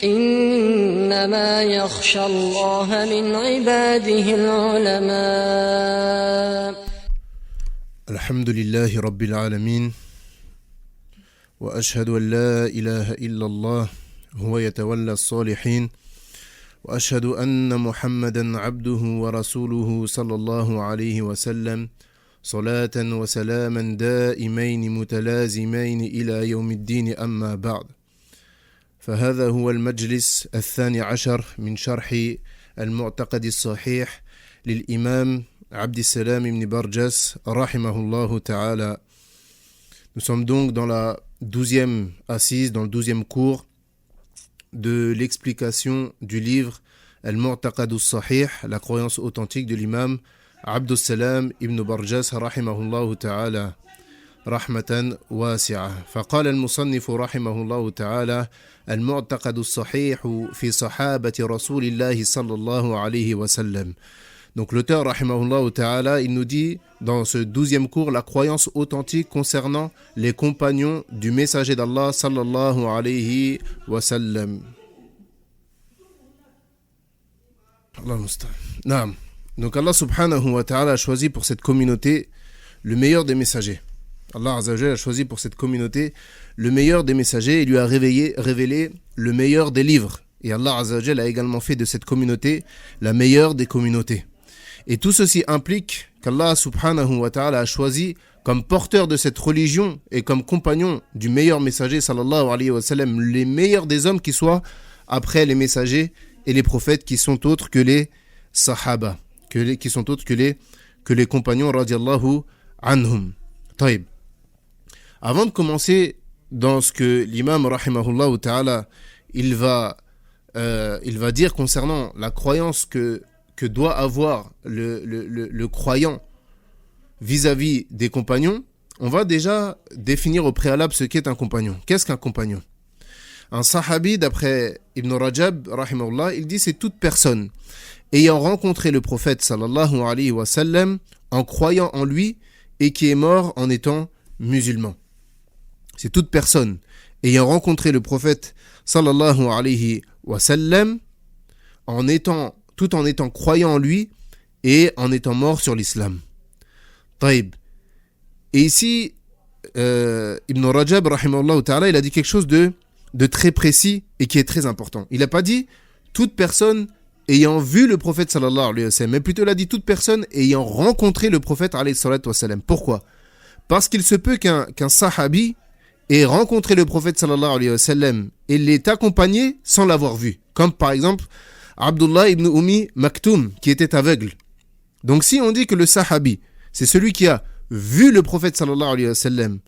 إنما يخشى الله من عباده العلماء. الحمد لله رب العالمين وأشهد أن لا إله إلا الله هو يتولى الصالحين وأشهد أن محمدا عبده ورسوله صلى الله عليه وسلم صلاة وسلاما دائمين متلازمين إلى يوم الدين أما بعد. فهذا هو المجلس الثاني عشر من شرح المعتقد الصحيح للإمام Abd Salam ibn Barjas rahimahullah ta'ala. Nous sommes donc dans la 12e assise, dans le 12e cours de l'explication du livre Al-Mu'taqad al-Sahih, la croyance authentique de l'imam Abd Salam ibn Barjas rahimahullah ta'ala rahmatan wasi'a. فقال المصنف رحمه الله تعالى المعتقد الصحيح في صحابة رسول الله صلى الله عليه وسلم. Donc l'auteur, rahimahullah ta'ala, il nous dit dans ce 12e cours la croyance authentique concernant les compagnons du messager d'Allah sallallahu alayhi wa sallam. Donc Allah subhanahu wa ta'ala a choisi pour cette communauté le meilleur des messagers. Allah azza wa jalla a choisi pour cette communauté le meilleur des messagers et lui a révélé le meilleur des livres. Et Allah azza wa jalla a également fait de cette communauté la meilleure des communautés. Et tout ceci implique qu'Allah subhanahu wa ta'ala a choisi comme porteur de cette religion et comme compagnon du meilleur messager sallallahu alayhi wa sallam, les meilleurs des hommes qui soient après les messagers et les prophètes qui sont autres que les sahaba, qui sont autres que les compagnons radiallahu anhum. Taïb. Avant de commencer dans ce que l'imam rahimahullah ta'ala il va dire concernant la croyance que doit avoir le croyant vis-à-vis des compagnons, on va déjà définir au préalable ce qu'est un compagnon. Qu'est-ce qu'un compagnon? Un sahabi, d'après Ibn Rajab, rahimahullah, il dit c'est toute personne ayant rencontré le prophète sallallahu alayhi wa sallam en croyant en lui et qui est mort en étant musulman. C'est toute personne ayant rencontré le prophète sallallahu alayhi wa sallam tout en étant croyant en lui et en étant mort sur l'islam. Taïb. Et ici, Ibn Rajab, rahimahullah ta'ala, il a dit quelque chose de très précis et qui est très important. Il n'a pas dit toute personne ayant vu le prophète sallallahu alayhi wa sallam, mais plutôt il a dit toute personne ayant rencontré le prophète alayhi salatu wa sallam. Pourquoi? Parce qu'il se peut qu'un sahabi ait rencontré le prophète sallallahu alayhi wa sallam et l'ait accompagné sans l'avoir vu. Comme par exemple, Abdullah ibn Maktoum, qui était aveugle. Donc si on dit que le sahabi, c'est celui qui a vu le prophète sallallahu alayhi wa sallam,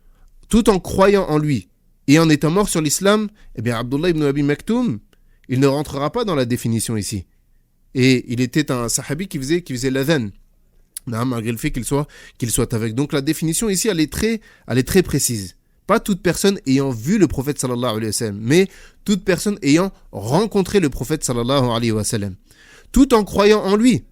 tout en croyant en lui et en étant mort sur l'islam, eh bien Abdullah ibn Maktoum, il ne rentrera pas dans la définition ici. Et il était un sahabi qui faisait l'adhan, malgré le fait qu'il soit aveugle. Donc la définition ici, elle est très précise. Pas toute personne ayant vu le prophète sallallahu alayhi wa sallam, mais toute personne ayant rencontré le prophète sallallahu alayhi wa sallam, tout en croyant en lui.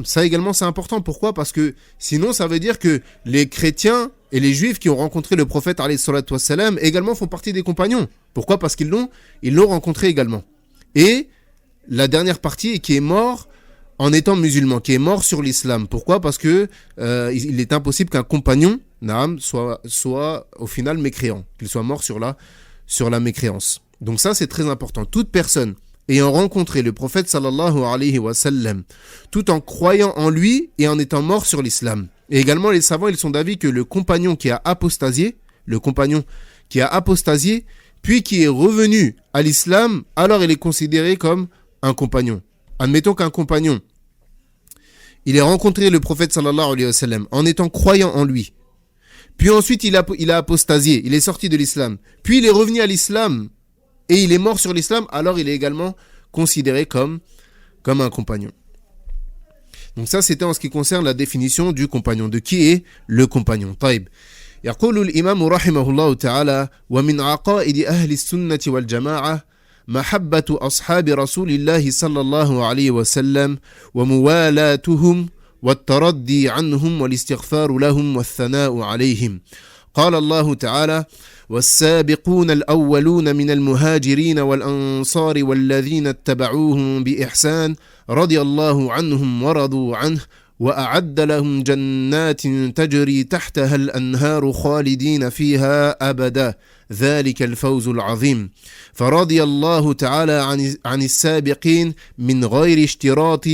Ça également c'est important. Pourquoi? Parce que sinon ça veut dire que les chrétiens et les juifs qui ont rencontré le prophète alayhi wa sallam également font partie des compagnons. Pourquoi? Parce qu'ils l'ont rencontré également. Et la dernière partie qui est mort en étant musulman, qui est mort sur l'islam. Pourquoi? Parce que il est impossible qu'un compagnon soit au final mécréant, qu'il soit mort sur la mécréance. Donc ça c'est très important. Toute personne ayant rencontré le prophète sallallahu alayhi wa sallam, tout en croyant en lui et en étant mort sur l'islam. Et également les savants ils sont d'avis que le compagnon qui a apostasié, puis qui est revenu à l'islam, alors il est considéré comme un compagnon. Admettons qu'un compagnon, il a rencontré le prophète sallallahu alayhi wa sallam en étant croyant en lui. Puis ensuite, il a apostasié, il est sorti de l'islam. Puis il est revenu à l'islam et il est mort sur l'islam, alors il est également considéré comme un compagnon. Donc ça, c'était en ce qui concerne la définition du compagnon. De qui est le compagnon? Taïb. يقول الإمام رحمه الله تعالى ومن عقائد أهل السنة والجماعة محبة أصحاب رسول الله صلى الله عليه وسلم وموالاتهم والتردي عنهم والاستغفار لهم والثناء عليهم قال الله تعالى والسابقون الأولون من المهاجرين والأنصار والذين اتبعوهم بإحسان رضي الله عنهم ورضوا عنه وأعد لهم جنات تجري تحتها الأنهار خالدين فيها أبدا ذلك الفوز العظيم فرضي الله تعالى عن السابقين من غير اشتراط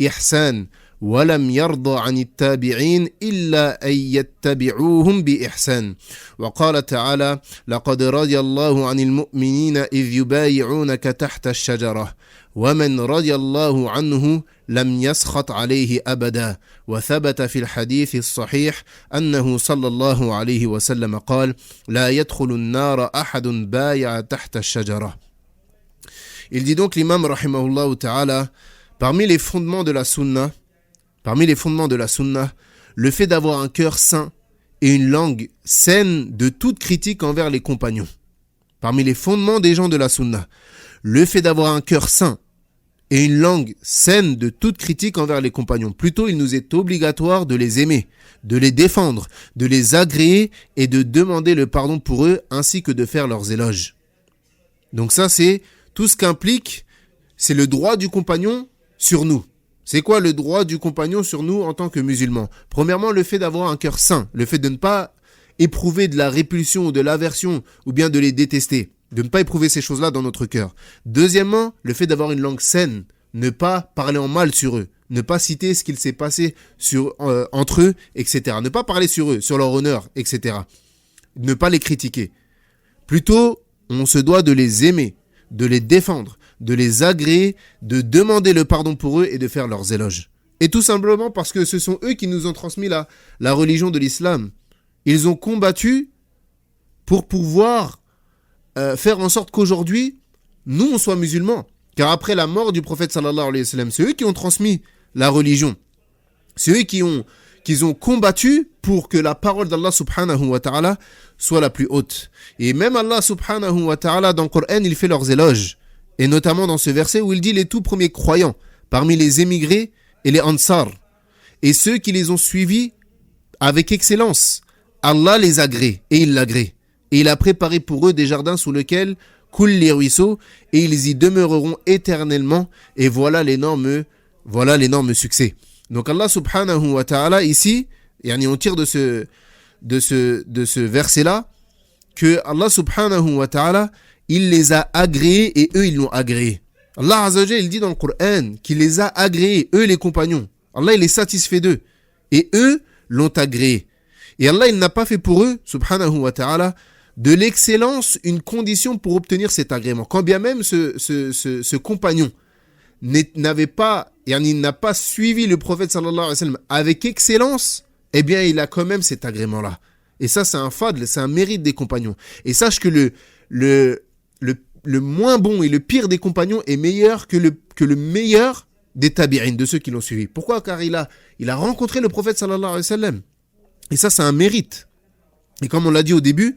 إحسان ولم يرضى عن التابعين إلا أن يتبعوهم بإحسان وقال تعالى لقد رضي الله عن المؤمنين إذ يبايعونك تحت الشجرة ومن رضي الله عنه لم يسخط عليه أبدا وثبت في الحديث الصحيح أنه صلى الله عليه وسلم قال لا يدخل النار أحد بايع تحت الشجرة. Il dit donc l'imam rahimahullah ta'ala, parmi les fondements de la sunna, le fait d'avoir un cœur sain et une langue saine de toute critique envers les compagnons. Parmi les fondements des gens de la sunna, le fait d'avoir un cœur sain et une langue saine de toute critique envers les compagnons. Plutôt, il nous est obligatoire de les aimer, de les défendre, de les agréer et de demander le pardon pour eux ainsi que de faire leurs éloges. Donc ça, c'est tout ce qu'implique, c'est le droit du compagnon sur nous. C'est quoi le droit du compagnon sur nous en tant que musulmans? Premièrement, le fait d'avoir un cœur sain, le fait de ne pas éprouver de la répulsion ou de l'aversion ou bien de les détester, de ne pas éprouver ces choses-là dans notre cœur. Deuxièmement, le fait d'avoir une langue saine, ne pas parler en mal sur eux, ne pas citer ce qu'il s'est passé entre eux, etc. Ne pas parler sur eux, sur leur honneur, etc. Ne pas les critiquer. Plutôt, on se doit de les aimer, de les défendre, de les agréer, de demander le pardon pour eux et de faire leurs éloges. Et tout simplement parce que ce sont eux qui nous ont transmis la religion de l'islam. Ils ont combattu pour pouvoir faire en sorte qu'aujourd'hui, nous, on soit musulmans. Car après la mort du prophète sallallahu alayhi wa sallam, c'est eux qui ont transmis la religion. C'est eux qui ont combattu pour que la parole d'Allah subhanahu wa ta'ala soit la plus haute. Et même Allah subhanahu wa ta'ala, dans le Coran, il fait leurs éloges. Et notamment dans ce verset où il dit les tout premiers croyants, parmi les émigrés et les ansar, et ceux qui les ont suivis avec excellence. Allah les agrée, et il l'agrée. Et il a préparé pour eux des jardins sous lesquels coulent les ruisseaux, et ils y demeureront éternellement, et voilà l'énorme succès. Donc Allah subhanahu wa ta'ala, ici, on tire de ce verset-là, que Allah subhanahu wa ta'ala, il les a agréés et eux ils l'ont agréé. Allah Azza wa Jalla, il dit dans le Coran qu'il les a agréés, eux les compagnons. Allah il est satisfait d'eux et eux l'ont agréé. Et Allah il n'a pas fait pour eux, subhanahu wa ta'ala, de l'excellence une condition pour obtenir cet agrément. Quand bien même ce compagnon n'a pas suivi le prophète sallallahu alayhi wa sallam avec excellence, eh bien il a quand même cet agrément-là. Et ça c'est un fadl, c'est un mérite des compagnons. Et sache que le moins bon et le pire des compagnons est meilleur que le meilleur des tabi'in, de ceux qui l'ont suivi. Pourquoi? Car il a rencontré le prophète sallallahu alayhi wa sallam. Et ça, c'est un mérite. Et comme on l'a dit au début,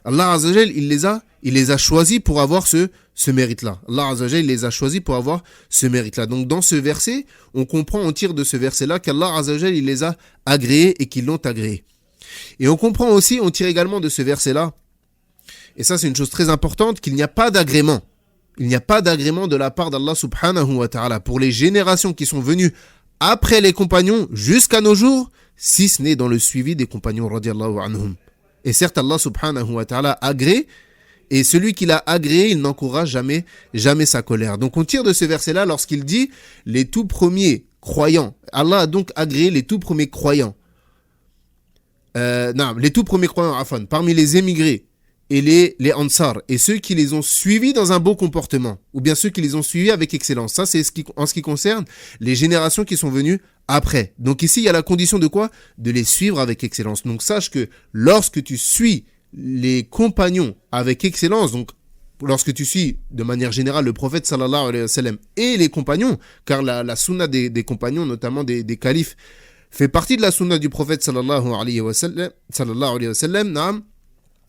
Allah Azza wa Jal, il les a choisis pour avoir ce mérite-là. Allah Azza wa Jal, il les a choisis pour avoir ce mérite-là. Donc dans ce verset, on tire de ce verset-là qu'Allah Azza wa Jal, il les a agréés et qu'ils l'ont agréé. Et on tire également de ce verset-là, et ça c'est une chose très importante, qu'il n'y a pas d'agrément. Il n'y a pas d'agrément de la part d'Allah subhanahu wa ta'ala pour les générations qui sont venues après les compagnons jusqu'à nos jours, si ce n'est dans le suivi des compagnons radiyallahu anhum. Et certes Allah subhanahu wa ta'ala agrée, et celui qui l'a agréé, il n'encourage jamais sa colère. Donc on tire de ce verset-là lorsqu'il dit les tout premiers croyants. Allah a donc agréé les tout premiers croyants. Parmi les émigrés et les ansar, et ceux qui les ont suivis dans un beau comportement, ou bien ceux qui les ont suivis avec excellence. Ça, c'est en ce qui concerne les générations qui sont venues après. Donc ici, il y a la condition de quoi? De les suivre avec excellence. Donc sache que lorsque tu suis les compagnons avec excellence, donc lorsque tu suis de manière générale le prophète sallallahu alayhi wa sallam et les compagnons, car la sunna des compagnons, notamment des califes, fait partie de la sunna du prophète sallallahu alayhi wa sallam, naam.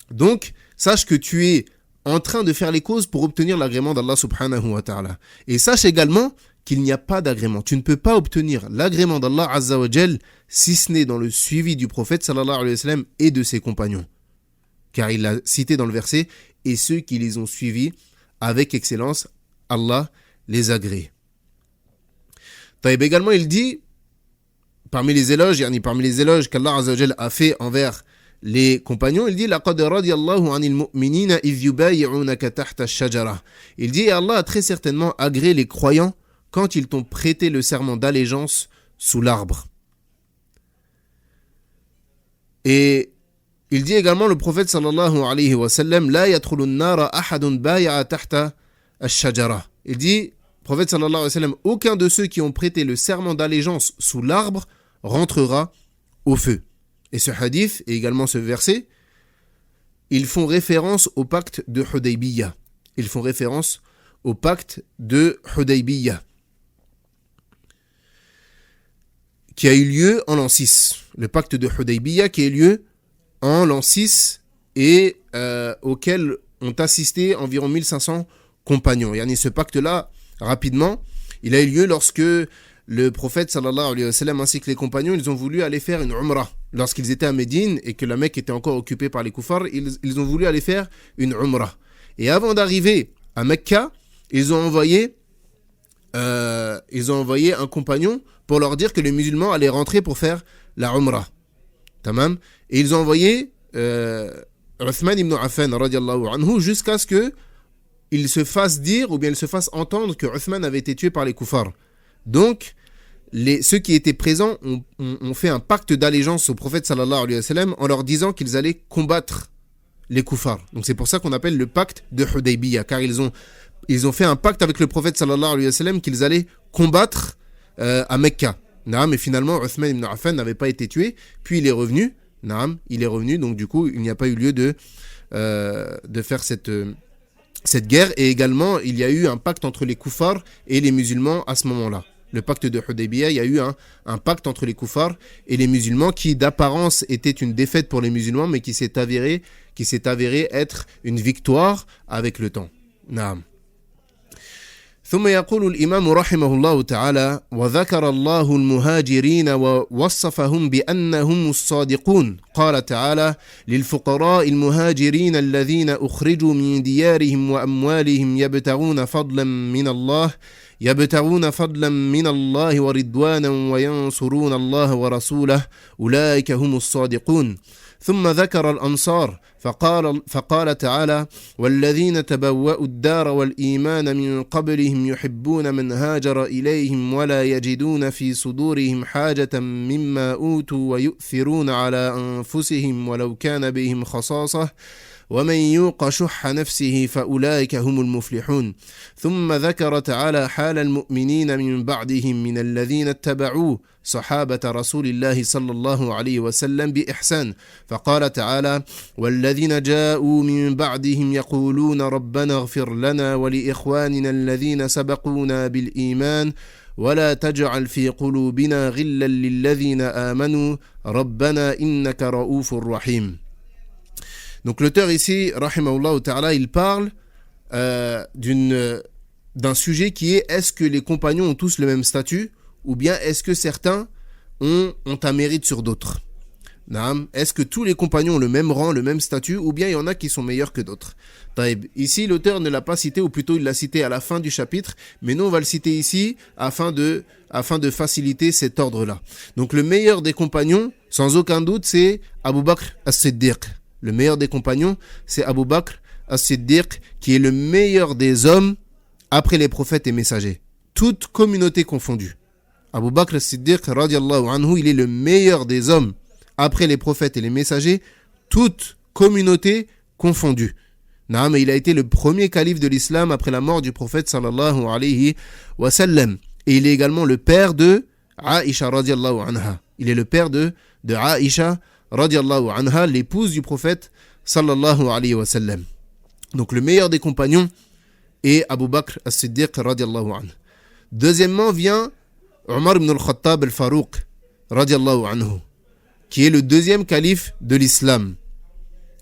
Donc, sache que tu es en train de faire les causes pour obtenir l'agrément d'Allah subhanahu wa ta'ala. Et sache également qu'il n'y a pas d'agrément. Tu ne peux pas obtenir l'agrément d'Allah azza wa jal si ce n'est dans le suivi du prophète sallallahu alayhi wa sallam et de ses compagnons. car il l'a cité dans le verset, et ceux qui les ont suivis avec excellence, Allah les agrée. Taïb également, il dit, parmi les éloges qu'Allah Azza wa Jal a fait envers les compagnons, il dit لَقَدْ رَضِيَ اللَّهُ عَنِ الْمُؤْمِنِينَ إِذْ يُبَايِعُونَكَ تَحْتَ الشَّجَرَةِ. Il dit, Allah a très certainement agréé les croyants quand ils t'ont prêté le serment d'allégeance sous l'arbre. Et il dit également, le prophète sallallahu alayhi wa sallam, la yadkhulu an-nara ahadun bay'a tahta ash-shajara. Il dit, prophète sallallahu alayhi wa sallam, aucun de ceux qui ont prêté le serment d'allégeance sous l'arbre rentrera au feu. Et ce hadith et également ce verset, ils font référence au pacte de Hudaybiyah. Ils font référence au pacte de Hudaybiyah qui a eu lieu en l'an 6. Le pacte de Hudaybiyah qui a eu lieu en l'an 6 et auquel ont assisté environ 1500 compagnons. Et ce pacte-là, rapidement, il a eu lieu lorsque le prophète sallallahu alayhi wa sallam ainsi que les compagnons, ils ont voulu aller faire une umrah. Lorsqu'ils étaient à Médine et que la Mecque était encore occupée par les koufars, ils ont voulu aller faire une umrah. Et avant d'arriver à Mecca, ils ont envoyé un compagnon pour leur dire que les musulmans allaient rentrer pour faire la umrah. Tamam. Et ils ont envoyé Uthman ibn Affan radiallahu anhu jusqu'à ce que il se fasse dire ou bien il se fasse entendre que Uthman avait été tué par les koufars. Donc, ceux qui étaient présents ont fait un pacte d'allégeance au prophète sallallahu alayhi wa sallam en leur disant qu'ils allaient combattre les koufars. Donc c'est pour ça qu'on appelle le pacte de Hudaybiyah, car ils ont fait un pacte avec le prophète sallallahu alayhi wa sallam qu'ils allaient combattre à Mecca. Mais finalement, Uthman ibn Affan n'avait pas été tué, puis il est revenu. Donc du coup, il n'y a pas eu lieu de faire cette guerre. Et également, il y a eu un pacte entre les koufars et les musulmans à ce moment-là. Le pacte de Hudaybiyah, il y a eu un pacte entre les koufars et les musulmans qui d'apparence était une défaite pour les musulmans, mais qui s'est avéré être une victoire avec le temps. Naam. ثم يقول الإمام رحمه الله تعالى وذكر الله المهاجرين ووصفهم بأنهم الصادقون قال تعالى للفقراء المهاجرين الذين أخرجوا من ديارهم وأموالهم يبتغون فضلا من الله ورضوانا وينصرون الله ورسوله أولئك هم الصادقون ثم ذكر الأنصار فقال تعالى والذين تبوأوا الدار والإيمان من قبلهم يحبون من هاجر إليهم ولا يجدون في صدورهم حاجة مما أوتوا ويؤثرون على أنفسهم ولو كان بهم خصاصة ومن يوق شح نفسه فأولئك هم المفلحون ثم ذكر تعالى حال المؤمنين من بعدهم من الذين اتبعوه صحابة رسول الله صلى الله عليه وسلم بإحسان فقال تعالى والذين جاءوا من بعدهم يقولون ربنا اغفر لنا ولإخواننا الذين سبقونا بالإيمان ولا تجعل في قلوبنا غلا للذين آمنوا ربنا إنك رؤوف رحيم. Donc l'auteur ici, rahimahullah ta'ala, il parle d'un sujet qui est est-ce que les compagnons ont tous le même statut ou bien est-ce que certains ont un mérite sur d'autres. Est-ce que tous les compagnons ont le même rang, le même statut ou bien il y en a qui sont meilleurs que d'autres. Ici l'auteur ne l'a pas cité ou plutôt il l'a cité à la fin du chapitre, mais nous on va le citer ici afin de faciliter cet ordre-là. Donc le meilleur des compagnons, sans aucun doute, c'est Abu Bakr as-Siddiq. Le meilleur des compagnons, c'est Abu Bakr as-Siddiq, qui est le meilleur des hommes après les prophètes et messagers. Toute communauté confondue. Abu Bakr as-Siddiq, radiallahu anhu, il est le meilleur des hommes après les prophètes et les messagers, toute communauté confondue. Mais il a été le premier calife de l'islam après la mort du prophète sallallahu alayhi wa sallam. Et il est également le père de Aïcha, radiallahu anha. Il est le père de Aïcha, radiallahu anha, l'épouse du prophète sallallahu alayhi wa sallam. Donc le meilleur des compagnons est Abu Bakr as-Siddiq radiallahu anhu. Deuxièmement vient Omar ibn al-Khattab al-Farouq radiallahu anhu, qui est le deuxième calife de l'islam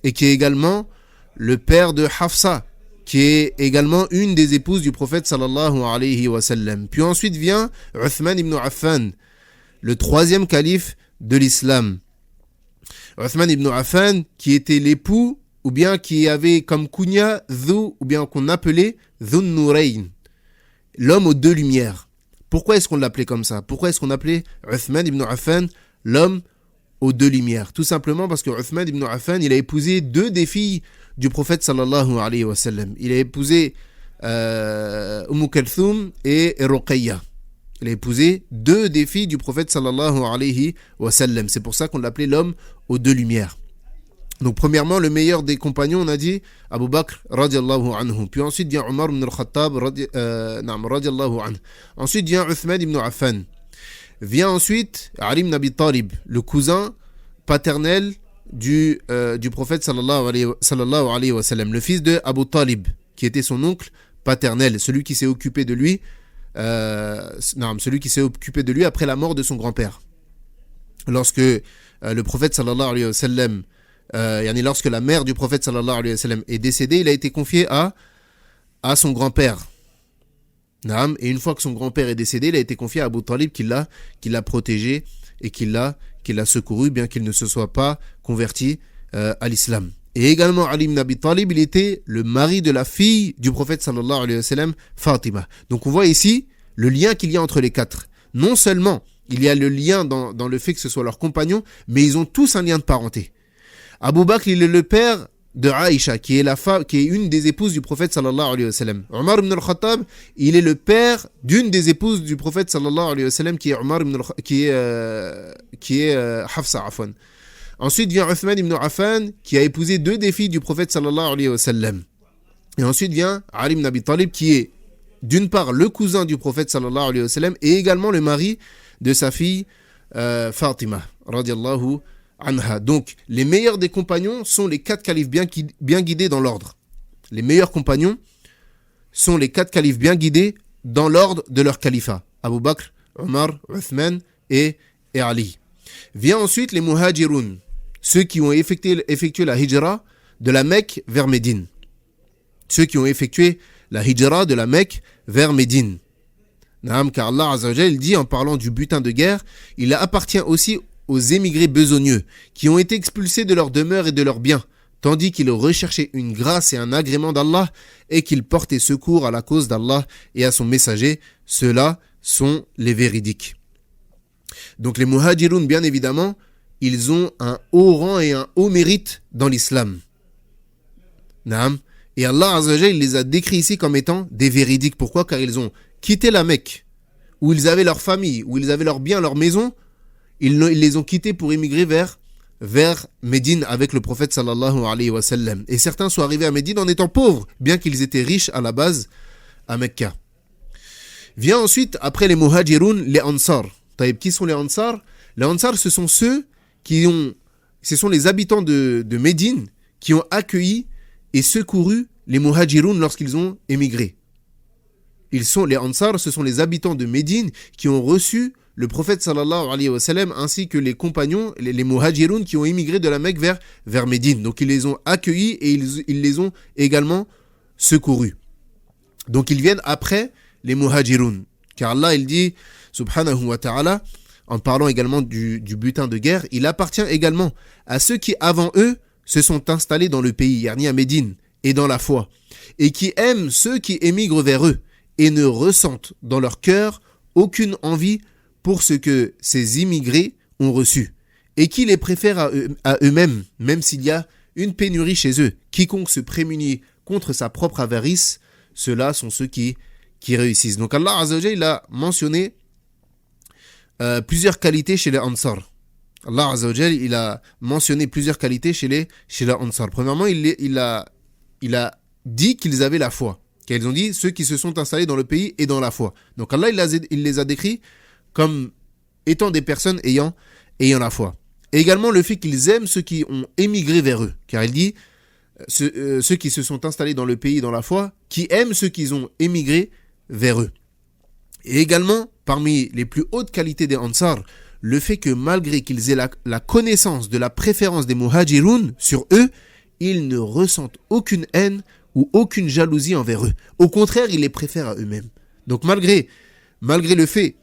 et qui est également le père de Hafsa, qui est également une des épouses du prophète sallallahu alayhi wa sallam. Puis ensuite vient Uthman ibn Affan, le troisième calife de l'islam. Uthman ibn Affan, qui était l'époux ou bien qui avait comme kunya Dhu, ou bien qu'on appelait Dhun Nurayn, l'homme aux deux lumières. Pourquoi est-ce qu'on l'appelait comme ça? Pourquoi est-ce qu'on appelait Uthman ibn Affan l'homme aux deux lumières? Tout simplement parce que Uthman ibn Affan, il a épousé deux des filles du prophète sallallahu alayhi wa sallam. Il a épousé Kalthum et Ruqayya. Il a épousé deux des filles du prophète sallallahu alayhi wa sallam. C'est pour ça qu'on l'appelait l'homme aux deux lumières. Donc premièrement, le meilleur des compagnons, on a dit Abu Bakr radiallahu anhu. Puis ensuite vient Omar ibn al-Khattab radiallahu anhu. Ensuite vient Uthman ibn Affan. Vient ensuite Ali ibn Abi Talib, le cousin paternel du prophète sallallahu alayhi wa sallam, le fils de Abu Talib, qui était son oncle paternel, celui qui s'est occupé de lui après la mort de son grand-père. Lorsque le prophète sallallahu alayhi wa sallam, lorsque la mère du prophète sallallahu alayhi wa sallam est décédée, il a été confié à son grand-père. Et une fois que son grand-père est décédé, il a été confié à Abu Talib qui l'a protégé et qui l'a secouru, bien qu'il ne se soit pas converti à l'islam. Et également Ali ibn Abi Talib, il était le mari de la fille du prophète sallallahu alayhi wa sallam, Fatima. Donc on voit ici le lien qu'il y a entre les quatre. Non seulement il y a le lien dans le fait que ce soit leurs compagnons, mais ils ont tous un lien de parenté. Abu Bakr, il est le père de Aïcha, qui est une des épouses du prophète sallallahu alayhi wa sallam. Omar ibn al-Khattab, il est le père d'une des épouses du prophète sallallahu alayhi wa sallam, qui est Hafsa afwan. Ensuite vient Uthman ibn Affan, qui a épousé deux des filles du prophète sallallahu alayhi wa sallam. Et ensuite vient Ali ibn Abi Talib, qui est d'une part le cousin du prophète sallallahu alayhi wa sallam et également le mari de sa fille Fatima radiallahu anha. Donc les meilleurs des compagnons sont les quatre califes bien guidés dans l'ordre. Les meilleurs compagnons sont les quatre califes bien guidés dans l'ordre de leur califat. Abu Bakr, Omar, Uthman et Ali. Vient ensuite les muhajirun, ceux qui ont effectué la hijra de la Mecque vers Médine. Ceux qui ont effectué la hijra de la Mecque vers Médine. Car Allah Azza wa Jalla dit en parlant du butin de guerre, il appartient aussi aux émigrés besogneux qui ont été expulsés de leur demeure et de leurs biens, tandis qu'ils recherchaient une grâce et un agrément d'Allah et qu'ils portaient secours à la cause d'Allah et à son messager. Ceux-là sont les véridiques. Donc les muhajirun, bien évidemment, ils ont un haut rang et un haut mérite dans l'islam. Et Allah Azza wa Jalla, il les a décrits ici comme étant des véridiques. Pourquoi? Car ils ont quitté la Mecque, où ils avaient leur famille, où ils avaient leurs biens, leur maison. Ils les ont quittés pour émigrer vers Médine avec le prophète sallallahu alayhi wa sallam. Et certains sont arrivés à Médine en étant pauvres, bien qu'ils étaient riches à la base à Mecca. Vient ensuite, après les muhajirun, les ansar. Qui sont les ansar? Les ansar, ce sont les habitants de Médine qui ont accueilli et secouru les muhajirun lorsqu'ils ont émigré. Les ansar, ce sont les habitants de Médine qui ont reçu le prophète sallallahu alayhi wa sallam ainsi que les compagnons, les muhajirun qui ont émigré de la Mecque vers Médine. Donc ils les ont accueillis et ils les ont également secourus. Donc ils viennent après les muhajirun. Car Allah, il dit, subhanahu wa ta'ala, en parlant également du butin de guerre, il appartient également à ceux qui avant eux se sont installés dans le pays, yani à Médine, et dans la foi, et qui aiment ceux qui émigrent vers eux, et ne ressentent dans leur cœur aucune envie pour ce que ces immigrés ont reçu, et qui les préfèrent à eux-mêmes, même s'il y a une pénurie chez eux. Quiconque se prémunit contre sa propre avarice, ceux-là sont ceux qui réussissent. Donc Allah Azza wa Jalla, il a mentionné plusieurs qualités chez les Ansar. Allah Azza wa Jalla, il a mentionné plusieurs qualités chez les Ansar. Premièrement, il a dit qu'ils avaient la foi. Qu'ils ont dit ceux qui se sont installés dans le pays et dans la foi. Donc Allah, il les a décrits comme étant des personnes ayant la foi. Et également le fait qu'ils aiment ceux qui ont émigré vers eux. Car il dit ceux qui se sont installés dans le pays et dans la foi, qui aiment ceux qui ont émigré vers eux. Et également, parmi les plus hautes qualités des Ansar, le fait que malgré qu'ils aient la connaissance de la préférence des muhajirun sur eux, ils ne ressentent aucune haine ou aucune jalousie envers eux. Au contraire, ils les préfèrent à eux-mêmes. Donc malgré le fait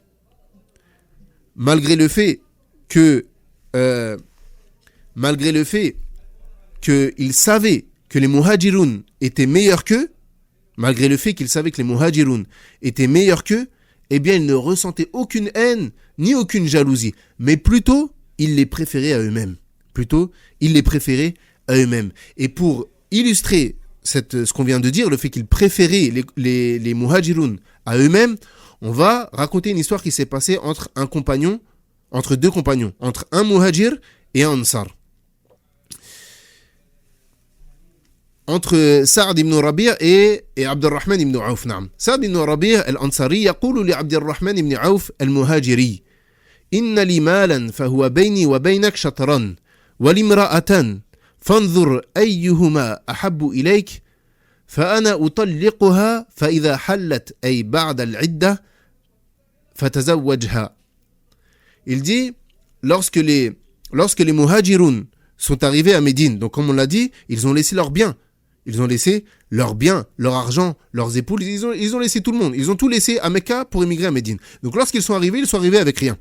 que qu'ils savaient que les muhajiroun étaient meilleurs qu'eux, malgré le fait qu'ils savaient que les muhajiroun étaient meilleurs qu'eux, eh bien, ils ne ressentaient aucune haine, ni aucune jalousie, mais plutôt, ils les préféraient à eux-mêmes. Et pour illustrer ce qu'on vient de dire, le fait qu'ils préféraient les muhajiroun à eux-mêmes, on va raconter une histoire qui s'est passée entre deux compagnons, entre un muhajir et un ansar. Entre Sa'd ibn Rabi' et Abdurrahman ibn Auf. نعم. سعد بن ربيع الأنصاري يقول لعبد الرحمن بن عوف المهاجري: إن لي مالا فهو بيني وبينك شطرا ولامرأة فانظر أيهما أحب إليك فأنا أطلقها فإذا حلت أي بعد العدة فتزوجها. Il dit, lorsque les muhajiroun sont arrivés à Médine, donc comme on l'a dit, ils ont laissé leurs biens, leur argent, leurs épouses, ils ont laissé tout le monde, ils ont tout laissé à Mecca pour émigrer à Médine. Donc lorsqu'ils sont arrivés avec rien.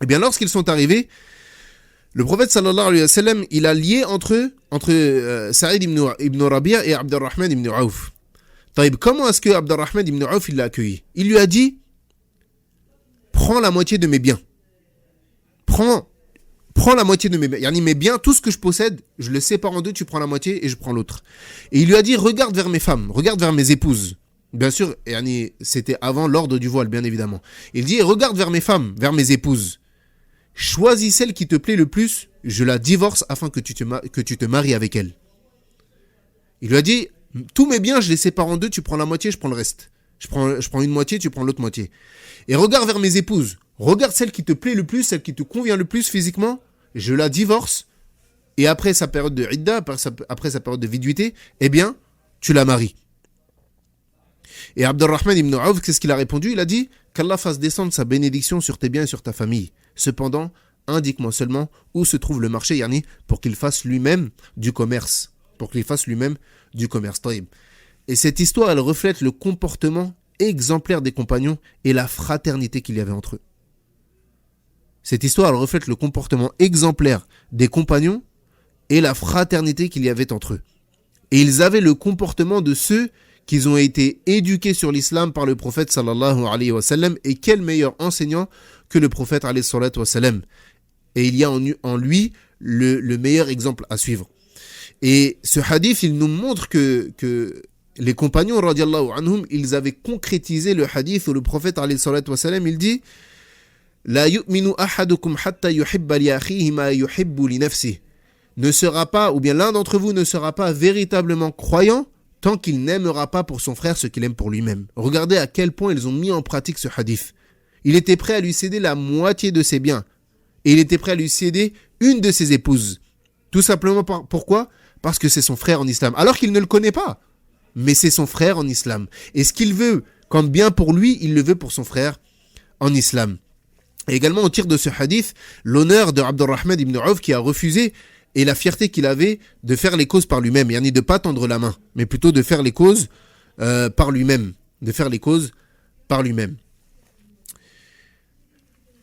Et bien lorsqu'ils sont arrivés, le prophète sallallahu alayhi wa sallam, il a lié entre Saïd ibn Rabi'a et Abdurrahman ibn Auf. Taïb, comment est-ce que Abdurrahman ibn Auf il l'a accueilli? Il lui a dit: prends la moitié de mes biens. Prends la moitié de mes biens. Yani mes biens, tout ce que je possède, je le sépare en deux, tu prends la moitié et je prends l'autre. Et il lui a dit: regarde vers mes femmes, regarde vers mes épouses. Bien sûr, yani, c'était avant l'ordre du voile, bien évidemment. Il dit: regarde vers mes femmes, vers mes épouses. Choisis celle qui te plaît le plus, je la divorce afin que tu te maries avec elle. Il lui a dit: tous mes biens, je les sépare en deux, tu prends la moitié, je prends le reste. Je prends une moitié, tu prends l'autre moitié. Et regarde vers mes épouses. Regarde celle qui te plaît le plus, celle qui te convient le plus physiquement, je la divorce. Et après sa période de idda, après sa période de viduité, eh bien, tu la maries. Et Abdurrahman ibn Auf, qu'est-ce qu'il a répondu? Il a dit: qu'Allah fasse descendre sa bénédiction sur tes biens et sur ta famille. Cependant, indique-moi seulement où se trouve le marché, yani, pour qu'il fasse lui-même du commerce. Taïb. Et cette histoire, elle reflète le comportement exemplaire des compagnons et la fraternité qu'il y avait entre eux. Cette histoire, elle reflète le comportement exemplaire des compagnons et la fraternité qu'il y avait entre eux. Et ils avaient le comportement de ceux qui ont été éduqués sur l'islam par le prophète sallallahu alayhi wa sallam. Et quel meilleur enseignant que le prophète alayhi salatu wa sallam. Et il y a en lui le meilleur exemple à suivre. Et ce hadith, il nous montre que les compagnons radiallahu anhum, ils avaient concrétisé le hadith où le prophète alayhi salatu wa sallam, il dit: La yu'minu ahadukum hatta yuhibba li akhihi ma yuhibbu li nafsihi. Ne sera pas, ou bien l'un d'entre vous ne sera pas véritablement croyant tant qu'il n'aimera pas pour son frère ce qu'il aime pour lui-même. Regardez à quel point ils ont mis en pratique ce hadith. Il était prêt à lui céder la moitié de ses biens. Et il était prêt à lui céder une de ses épouses. Tout simplement pourquoi? Parce que c'est son frère en islam. Alors qu'il ne le connaît pas. Mais c'est son frère en islam. Et ce qu'il veut comme bien pour lui, il le veut pour son frère en islam. Et également, on tire de ce hadith l'honneur de Abdurrahman ibn Auf qui a refusé et la fierté qu'il avait de faire les causes par lui-même. Yani de ne pas tendre la main, mais plutôt de faire les causes par lui-même.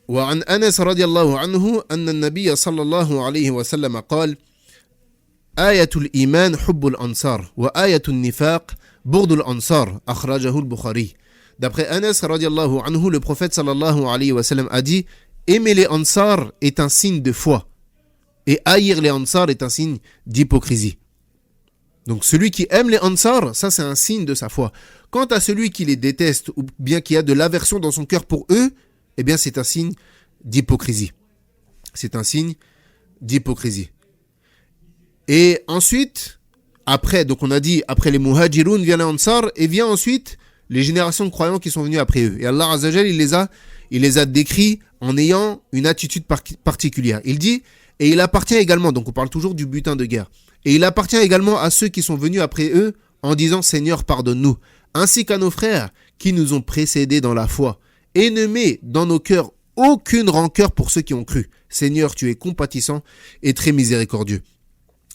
وعن أنس رضي الله عنه أن النبي صلى الله عليه وسلم قال: آية الإيمان حب الأنصار وآية النفاق بغض الأنصار أخرجه البخاري. D'après Anas radiallahu anhu, le prophète sallallahu alayhi wa sallam a dit: aimer les Ansar est un signe de foi et haïr les Ansar est un signe d'hypocrisie. Donc celui qui aime les Ansar, ça c'est un signe de sa foi. Quant à celui qui les déteste ou bien qui a de l'aversion dans son cœur pour eux, eh bien c'est un signe d'hypocrisie. Et ensuite, après, donc on a dit, après les muhajiroun vient les Ansar et vient ensuite les générations de croyants qui sont venus après eux. Et Allah Azza wa Jal, il les a décrits en ayant une attitude particulière. Il dit: et il appartient également, donc on parle toujours du butin de guerre, et il appartient également à ceux qui sont venus après eux en disant: Seigneur, pardonne-nous, ainsi qu'à nos frères qui nous ont précédés dans la foi, et ne mets dans nos cœurs aucune rancœur pour ceux qui ont cru. Seigneur, tu es compatissant et très miséricordieux.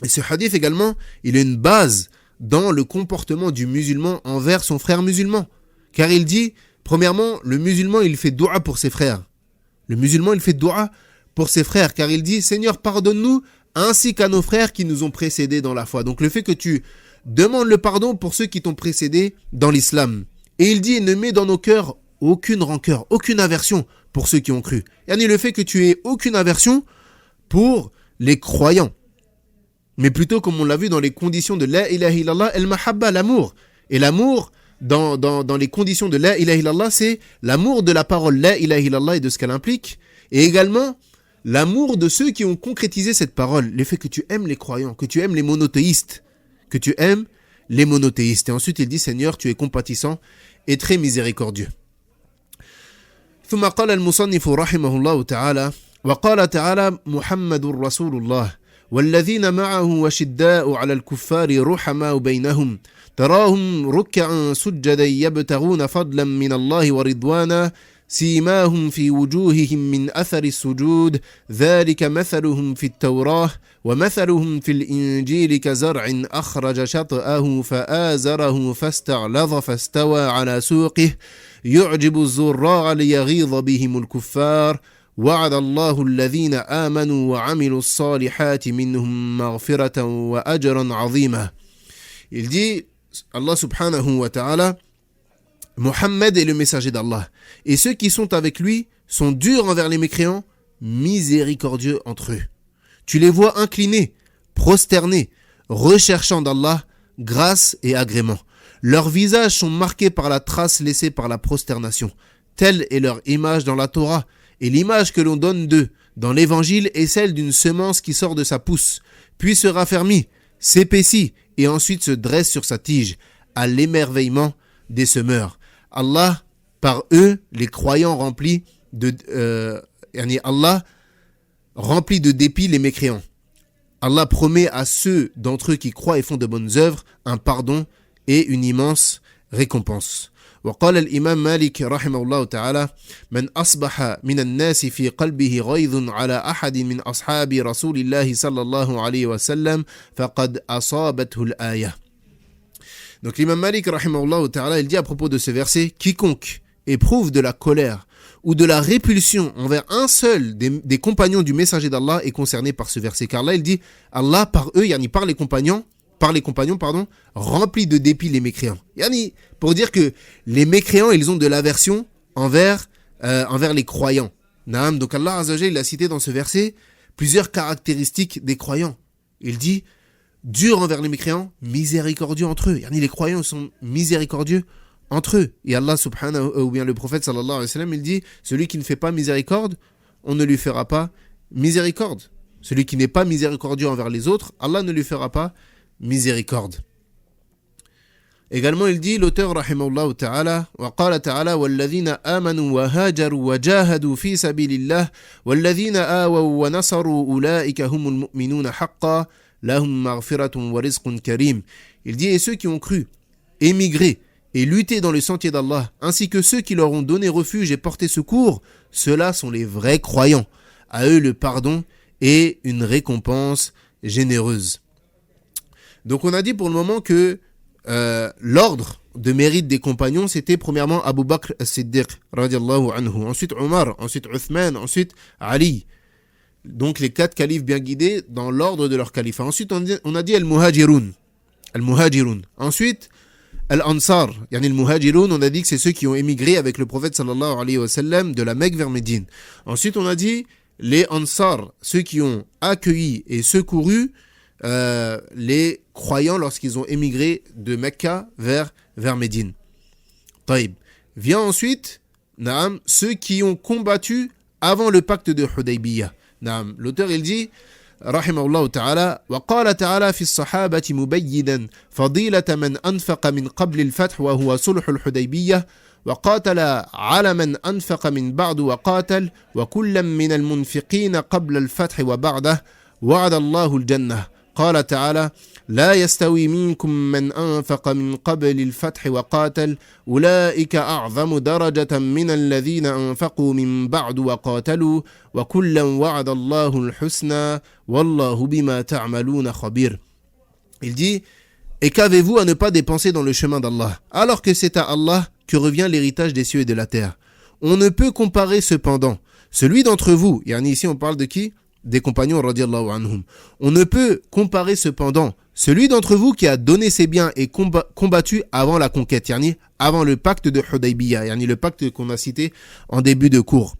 Et ce hadith également, il est une base dans le comportement du musulman envers son frère musulman. Car il dit, premièrement, le musulman, il fait doua pour ses frères. Car il dit: Seigneur, pardonne-nous ainsi qu'à nos frères qui nous ont précédés dans la foi. Donc le fait que tu demandes le pardon pour ceux qui t'ont précédé dans l'islam. Et il dit, ne mets dans nos cœurs aucune rancœur, aucune aversion pour ceux qui ont cru. Yani le fait que tu aies aucune aversion pour les croyants. Mais plutôt, comme on l'a vu dans les conditions de la ilaha illallah, el-mahabba, l'amour. Et l'amour, dans les conditions de la ilaha illallah, c'est l'amour de la parole la ilaha illallah et de ce qu'elle implique. Et également, l'amour de ceux qui ont concrétisé cette parole. Le fait que tu aimes les croyants, que tu aimes les monothéistes. Que tu aimes les monothéistes. Et ensuite, il dit, Seigneur, tu es compatissant et très miséricordieux. ثم قال المصنف رحمه الله تعالى وقال تعالى محمد رسول الله والذين معه وشداء على الكفار رحماء بينهم تراهم ركعا سجدا يبتغون فضلا من الله ورضوانا سيماهم في وجوههم من أثر السجود ذلك مثلهم في التوراة ومثلهم في الإنجيل كزرع أخرج شطأه فآزره فاستغلظ فاستوى على سوقه يعجب الزراع ليغيظ بهم الكفار وعد الله الذين آمنوا وعملوا الصالحات منهم مغفرة وأجرا عظيما. Il dit, Allah subhanahu wa ta'ala, Mohammed est le messager d'Allah. Et ceux qui sont avec lui sont durs envers les mécréants, miséricordieux entre eux. Tu les vois inclinés, prosternés, recherchant d'Allah grâce et agrément. Leurs visages sont marqués par la trace laissée par la prosternation. Telle est leur image dans la Torah. Et l'image que l'on donne d'eux dans l'évangile est celle d'une semence qui sort de sa pousse, puis se raffermit, s'épaissit et ensuite se dresse sur sa tige, à l'émerveillement des semeurs. Allah, par eux, les croyants remplit de dépit les mécréants. Allah promet à ceux d'entre eux qui croient et font de bonnes œuvres un pardon et une immense récompense. وقال الإمام مالك رحمه الله تعالى من أصبح من الناس في قلبه غيظ على أحد من أصحاب رسول الله صلى الله عليه وسلم فقد أصابته الآية. Donc l'imam Malik rahimahullah ta'ala, il dit à propos de ce verset, quiconque éprouve de la colère ou de la répulsion envers un seul des compagnons du messager d'Allah est concerné par ce verset. Car là il dit, Allah par eux, yani par les compagnons, remplit de dépit les mécréants. Yani, pour dire que les mécréants, ils ont de l'aversion envers les croyants. Naam, donc Allah Azza wa Jalla, il a cité dans ce verset plusieurs caractéristiques des croyants. Il dit, dur envers les mécréants, miséricordieux entre eux. Yani, les croyants sont miséricordieux entre eux. Et Allah subhanahu ou bien le prophète sallallahu alayhi wa sallam, il dit, celui qui ne fait pas miséricorde, on ne lui fera pas miséricorde. Celui qui n'est pas miséricordieux envers les autres, Allah ne lui fera pas miséricorde. Également, il dit, l'auteur, rahimahullah ta'ala, وقال تعالى والذين آمنوا وهاجروا وجاهدوا في سبيل الله والذين آووا ونصروا أولئك هم المؤمنون حقا لهم مغفرة ورزق كريم. Il dit, et ceux qui ont cru, émigré et lutté dans le sentier d'Allah, ainsi que ceux qui leur ont donné refuge et porté secours, ceux-là sont les vrais croyants. À eux le pardon et une récompense généreuse. Donc on a dit pour le moment que l'ordre de mérite des compagnons, c'était premièrement Abu Bakr as-Siddiq, radiallahu anhu, ensuite Omar, ensuite Uthman, ensuite Ali. Donc les 4 califes bien guidés dans l'ordre de leur califat. Ensuite on a dit Al-Muhajirun. Ensuite Al-Ansar, yani Al-Muhajirun, on a dit que c'est ceux qui ont émigré avec le prophète sallallahu alayhi wa sallam de la Mecque vers Médine. Ensuite on a dit les Ansar, ceux qui ont accueilli et secouru les croyants lorsqu'ils ont émigré de Mecca vers Médine. Taïb. Vient ensuite, naam, ceux qui ont combattu avant le pacte de Hudaybiyah. Naam. L'auteur il dit, rahimahullah ta'ala, وقال تعالى في الصحابة مبينا فضيلة من أنفق من قبل الفتح وهو صلح الحديبية وقاتل على من أنفق من بعد وقاتل وكلا من المنفقين قبل الفتح وبعده وعد الله الجنة. قال تعالى لا يستوي منكم من أنفق من قبل الفتح وقاتل أولئك أعظم درجة من الذين أنفقوا من بعد وقاتلوا وكلا وعد الله الحسنى والله بما تعملون خبير. Il dit, et qu'avez-vous à ne pas dépenser dans le chemin d'Allah, alors que c'est à Allah que revient l'héritage des cieux et de la terre. On ne peut comparer cependant celui d'entre vous, yani ici on parle de qui? des compagnons radiyallahu anhum. On ne peut comparer cependant celui d'entre vous qui a donné ses biens et combattu avant la conquête, yani avant le pacte de Hudaybiyah, yani le pacte qu'on a cité en début de cours.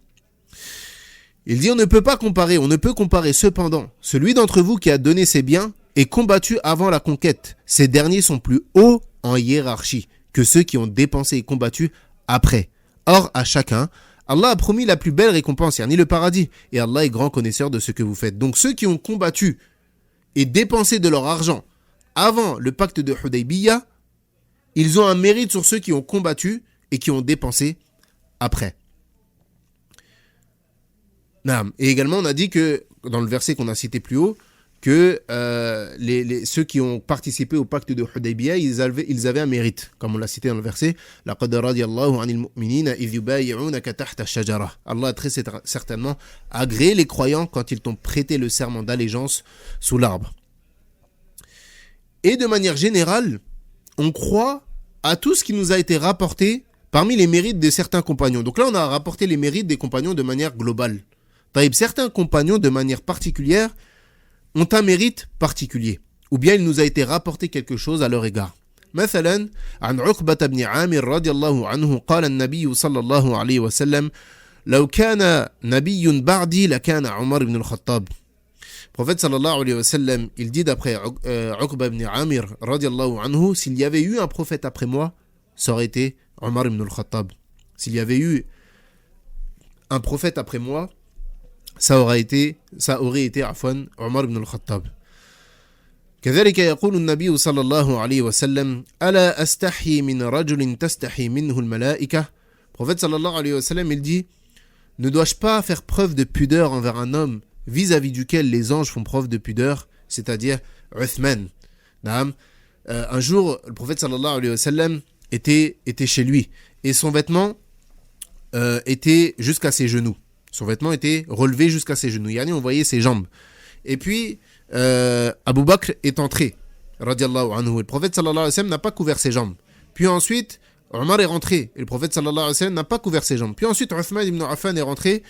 Il dit on ne peut comparer cependant celui d'entre vous qui a donné ses biens et combattu avant la conquête. Ces derniers sont plus hauts en hiérarchie que ceux qui ont dépensé et combattu après. Or, à chacun, Allah a promis la plus belle récompense, yani le paradis, et Allah est grand connaisseur de ce que vous faites. Donc ceux qui ont combattu et dépensé de leur argent avant le pacte de Hudaybiyah, ils ont un mérite sur ceux qui ont combattu et qui ont dépensé après. Et également, on a dit que, dans le verset qu'on a cité plus haut, que ceux qui ont participé au pacte de Hudaybiyah, ils avaient un mérite, comme on l'a cité dans le verset. لَقَدْ رَضِيَ اللَّهُ عَنِ الْمُؤْمِنِينَ إِذْ يُبَايِعُونَكَ تَحْتَ الشَّجَرَةِ. Allah a très certainement agréé les croyants quand ils t'ont prêté le serment d'allégeance sous l'arbre. Et de manière générale, on croit à tout ce qui nous a été rapporté parmi les mérites de certains compagnons. Donc là, on a rapporté les mérites des compagnons de manière globale. Certains compagnons, de manière particulière, ont un mérite particulier, ou bien il nous a été rapporté quelque chose à leur égard. مثلا عن عقبة بن عامر رضي الله عنه قال النبي صلى الله عليه وسلم لو كان نبي بعدي لكان عمر بن الخطاب. Prophète sallallahu alayhi wa sallam, il dit d'après Uqba ibn Amir radiallahu anhu, s'il y avait eu un prophète après moi, ça aurait été Omar ibn al-Khattab. S'il y avait eu un prophète après moi, ça aurait été عفوا عمر بن الخطاب. كذلك يقول النبي صلى الله عليه وسلم ألا أستحي من رجل تستحي منه الملائكة. Prophète sallallahu alayhi wa sallam, il dit, ne dois-je pas faire preuve de pudeur envers un homme vis-à-vis duquel les anges font preuve de pudeur, c'est-à-dire Uthman. Un jour, le prophète sallallahu alayhi wa sallam était chez lui et son vêtement était jusqu'à ses genoux. Son vêtement était relevé jusqu'à ses genoux. Yani, on voyait ses jambes. Et puis, Abu Bakr est entré, radiallahu anhu. Le prophète sallallahu alayhi wa sallam n'a pas couvert ses jambes. Puis ensuite, Omar est rentré. Et le prophète sallallahu alayhi wa sallam n'a pas couvert ses jambes. Puis ensuite, Uthman ibn Affan est rentré.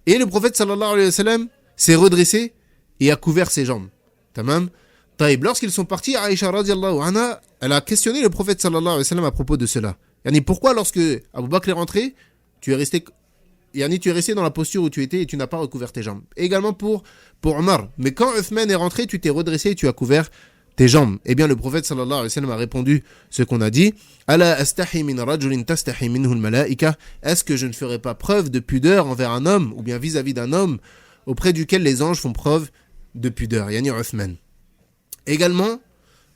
Et le prophète sallallahu alayhi wa sallam s'est redressé et a couvert ses jambes. Tamam. Taïb. Lorsqu'ils sont partis, Aïcha radiallahu anha, elle a questionné le prophète sallallahu alayhi wa sallam à propos de cela. Yani, pourquoi lorsque Abu Bakr est rentré, tu es resté dans la posture où tu étais et tu n'as pas recouvert tes jambes. Et également pour Omar. Mais quand Uthman est rentré, tu t'es redressé et tu as couvert tes jambes. Eh bien, le prophète sallallahu alayhi wa sallam a répondu ce qu'on a dit. Ala astahi min rajulin tastahi minhu al-malaika. Est-ce que je ne ferai pas preuve de pudeur envers un homme ou bien vis-à-vis d'un homme auprès duquel les anges font preuve de pudeur, yani Uthman. Également,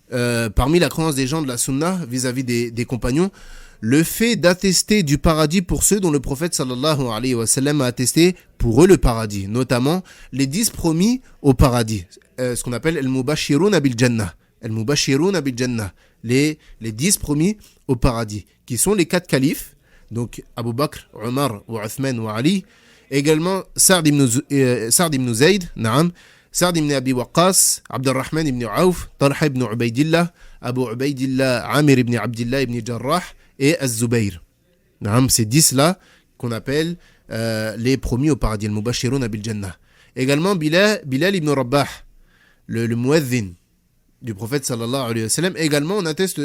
parmi la croyance des gens de la sunna vis-à-vis des compagnons, le fait d'attester du paradis pour ceux dont le prophète sallallahu alayhi wa sallam a attesté pour eux le paradis, notamment les 10 promis au paradis, ce qu'on appelle al-mubashiruna bil jannah, al-mubashiruna bil jannah, les 10 promis au paradis, qui sont les 4 califes, donc Abu Bakr, Omar, Uthman ou Ali, également Sa'd ibn Zayd, Sa'd ibn Abi Waqqas, Abdurrahman ibn Auf, Talha ibn Ubaydillah, Abu Ubaydillah, Amir ibn Abdillah ibn Jarrah et Az-Zubayr. Ces 10-là qu'on appelle les promis au paradis, al-mubashirun bil jannah. Également Bilal ibn Rabah, le muezzin du prophète sallallahu alayhi wa sallam. Également on atteste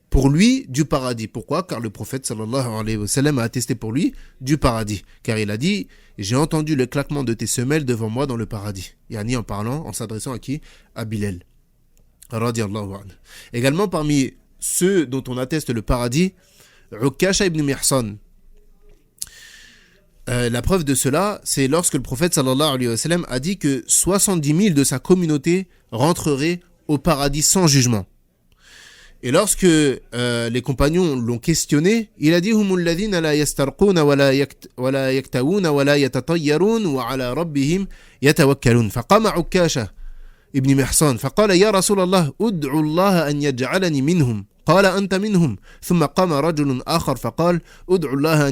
pour lui du paradis. Pourquoi ? Car le prophète sallallahu alayhi wa sallam a attesté pour lui du paradis. Car il a dit, j'ai entendu le claquement de tes semelles devant moi dans le paradis. Yani en s'adressant à qui ? À Bilal. Radiallahu anhu. Également parmi ceux dont on atteste le paradis, Ukasha ibn Mihsan. La preuve de cela, c'est lorsque le prophète sallallahu alayhi wa sallam a dit que 70 000 de sa communauté rentreraient au paradis sans jugement. Et lorsque les compagnons l'ont questionné, il a dit humul ladhina la yastarquna wa la yaktawuna wa la yatatayyarun wa ala rabbihim yatawakkalun. Faqama Ukasha ibn Mihsan faqala ya Rasulallah ud'u Allah an yaj'alani minhum. قال أنت منهم ثم قام رجل آخر فقال ادعو الله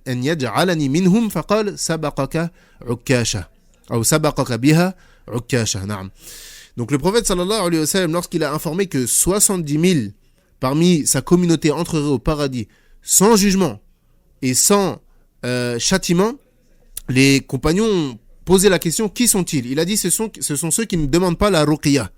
أن يجعلني منهم فقال سبقك عكاشة أو سبقك بها عكاشة. نعم. Donc le prophète sallallahu alayhi wa sallam, lorsqu'il a informé que 70 000 parmi sa communauté entreraient au paradis sans jugement et sans châtiment, les compagnons ont posé la question, qui sont-ils? Il a dit, ce sont ceux qui ne demandent pas la ruqya.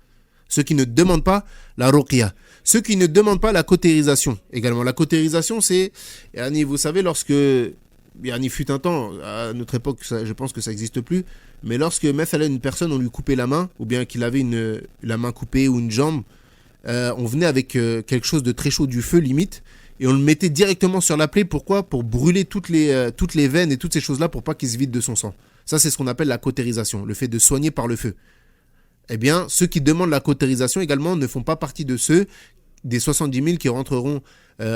Ceux qui ne demandent pas la ruqya. Ceux qui ne demandent pas la cautérisation. Également, la cautérisation, c'est, vous savez, lorsque, il fut un temps, à notre époque, je pense que ça n'existe plus, mais lorsque, une personne, on lui coupait la main, ou bien qu'il avait la main coupée ou une jambe, on venait avec quelque chose de très chaud, du feu limite, et on le mettait directement sur la plaie. Pourquoi? Pour brûler toutes les veines et toutes ces choses-là pour pas qu'il se vide de son sang. Ça, c'est ce qu'on appelle la cautérisation, le fait de soigner par le feu. Eh bien, ceux qui demandent la cautérisation également ne font pas partie de ceux des 70 000 qui rentreront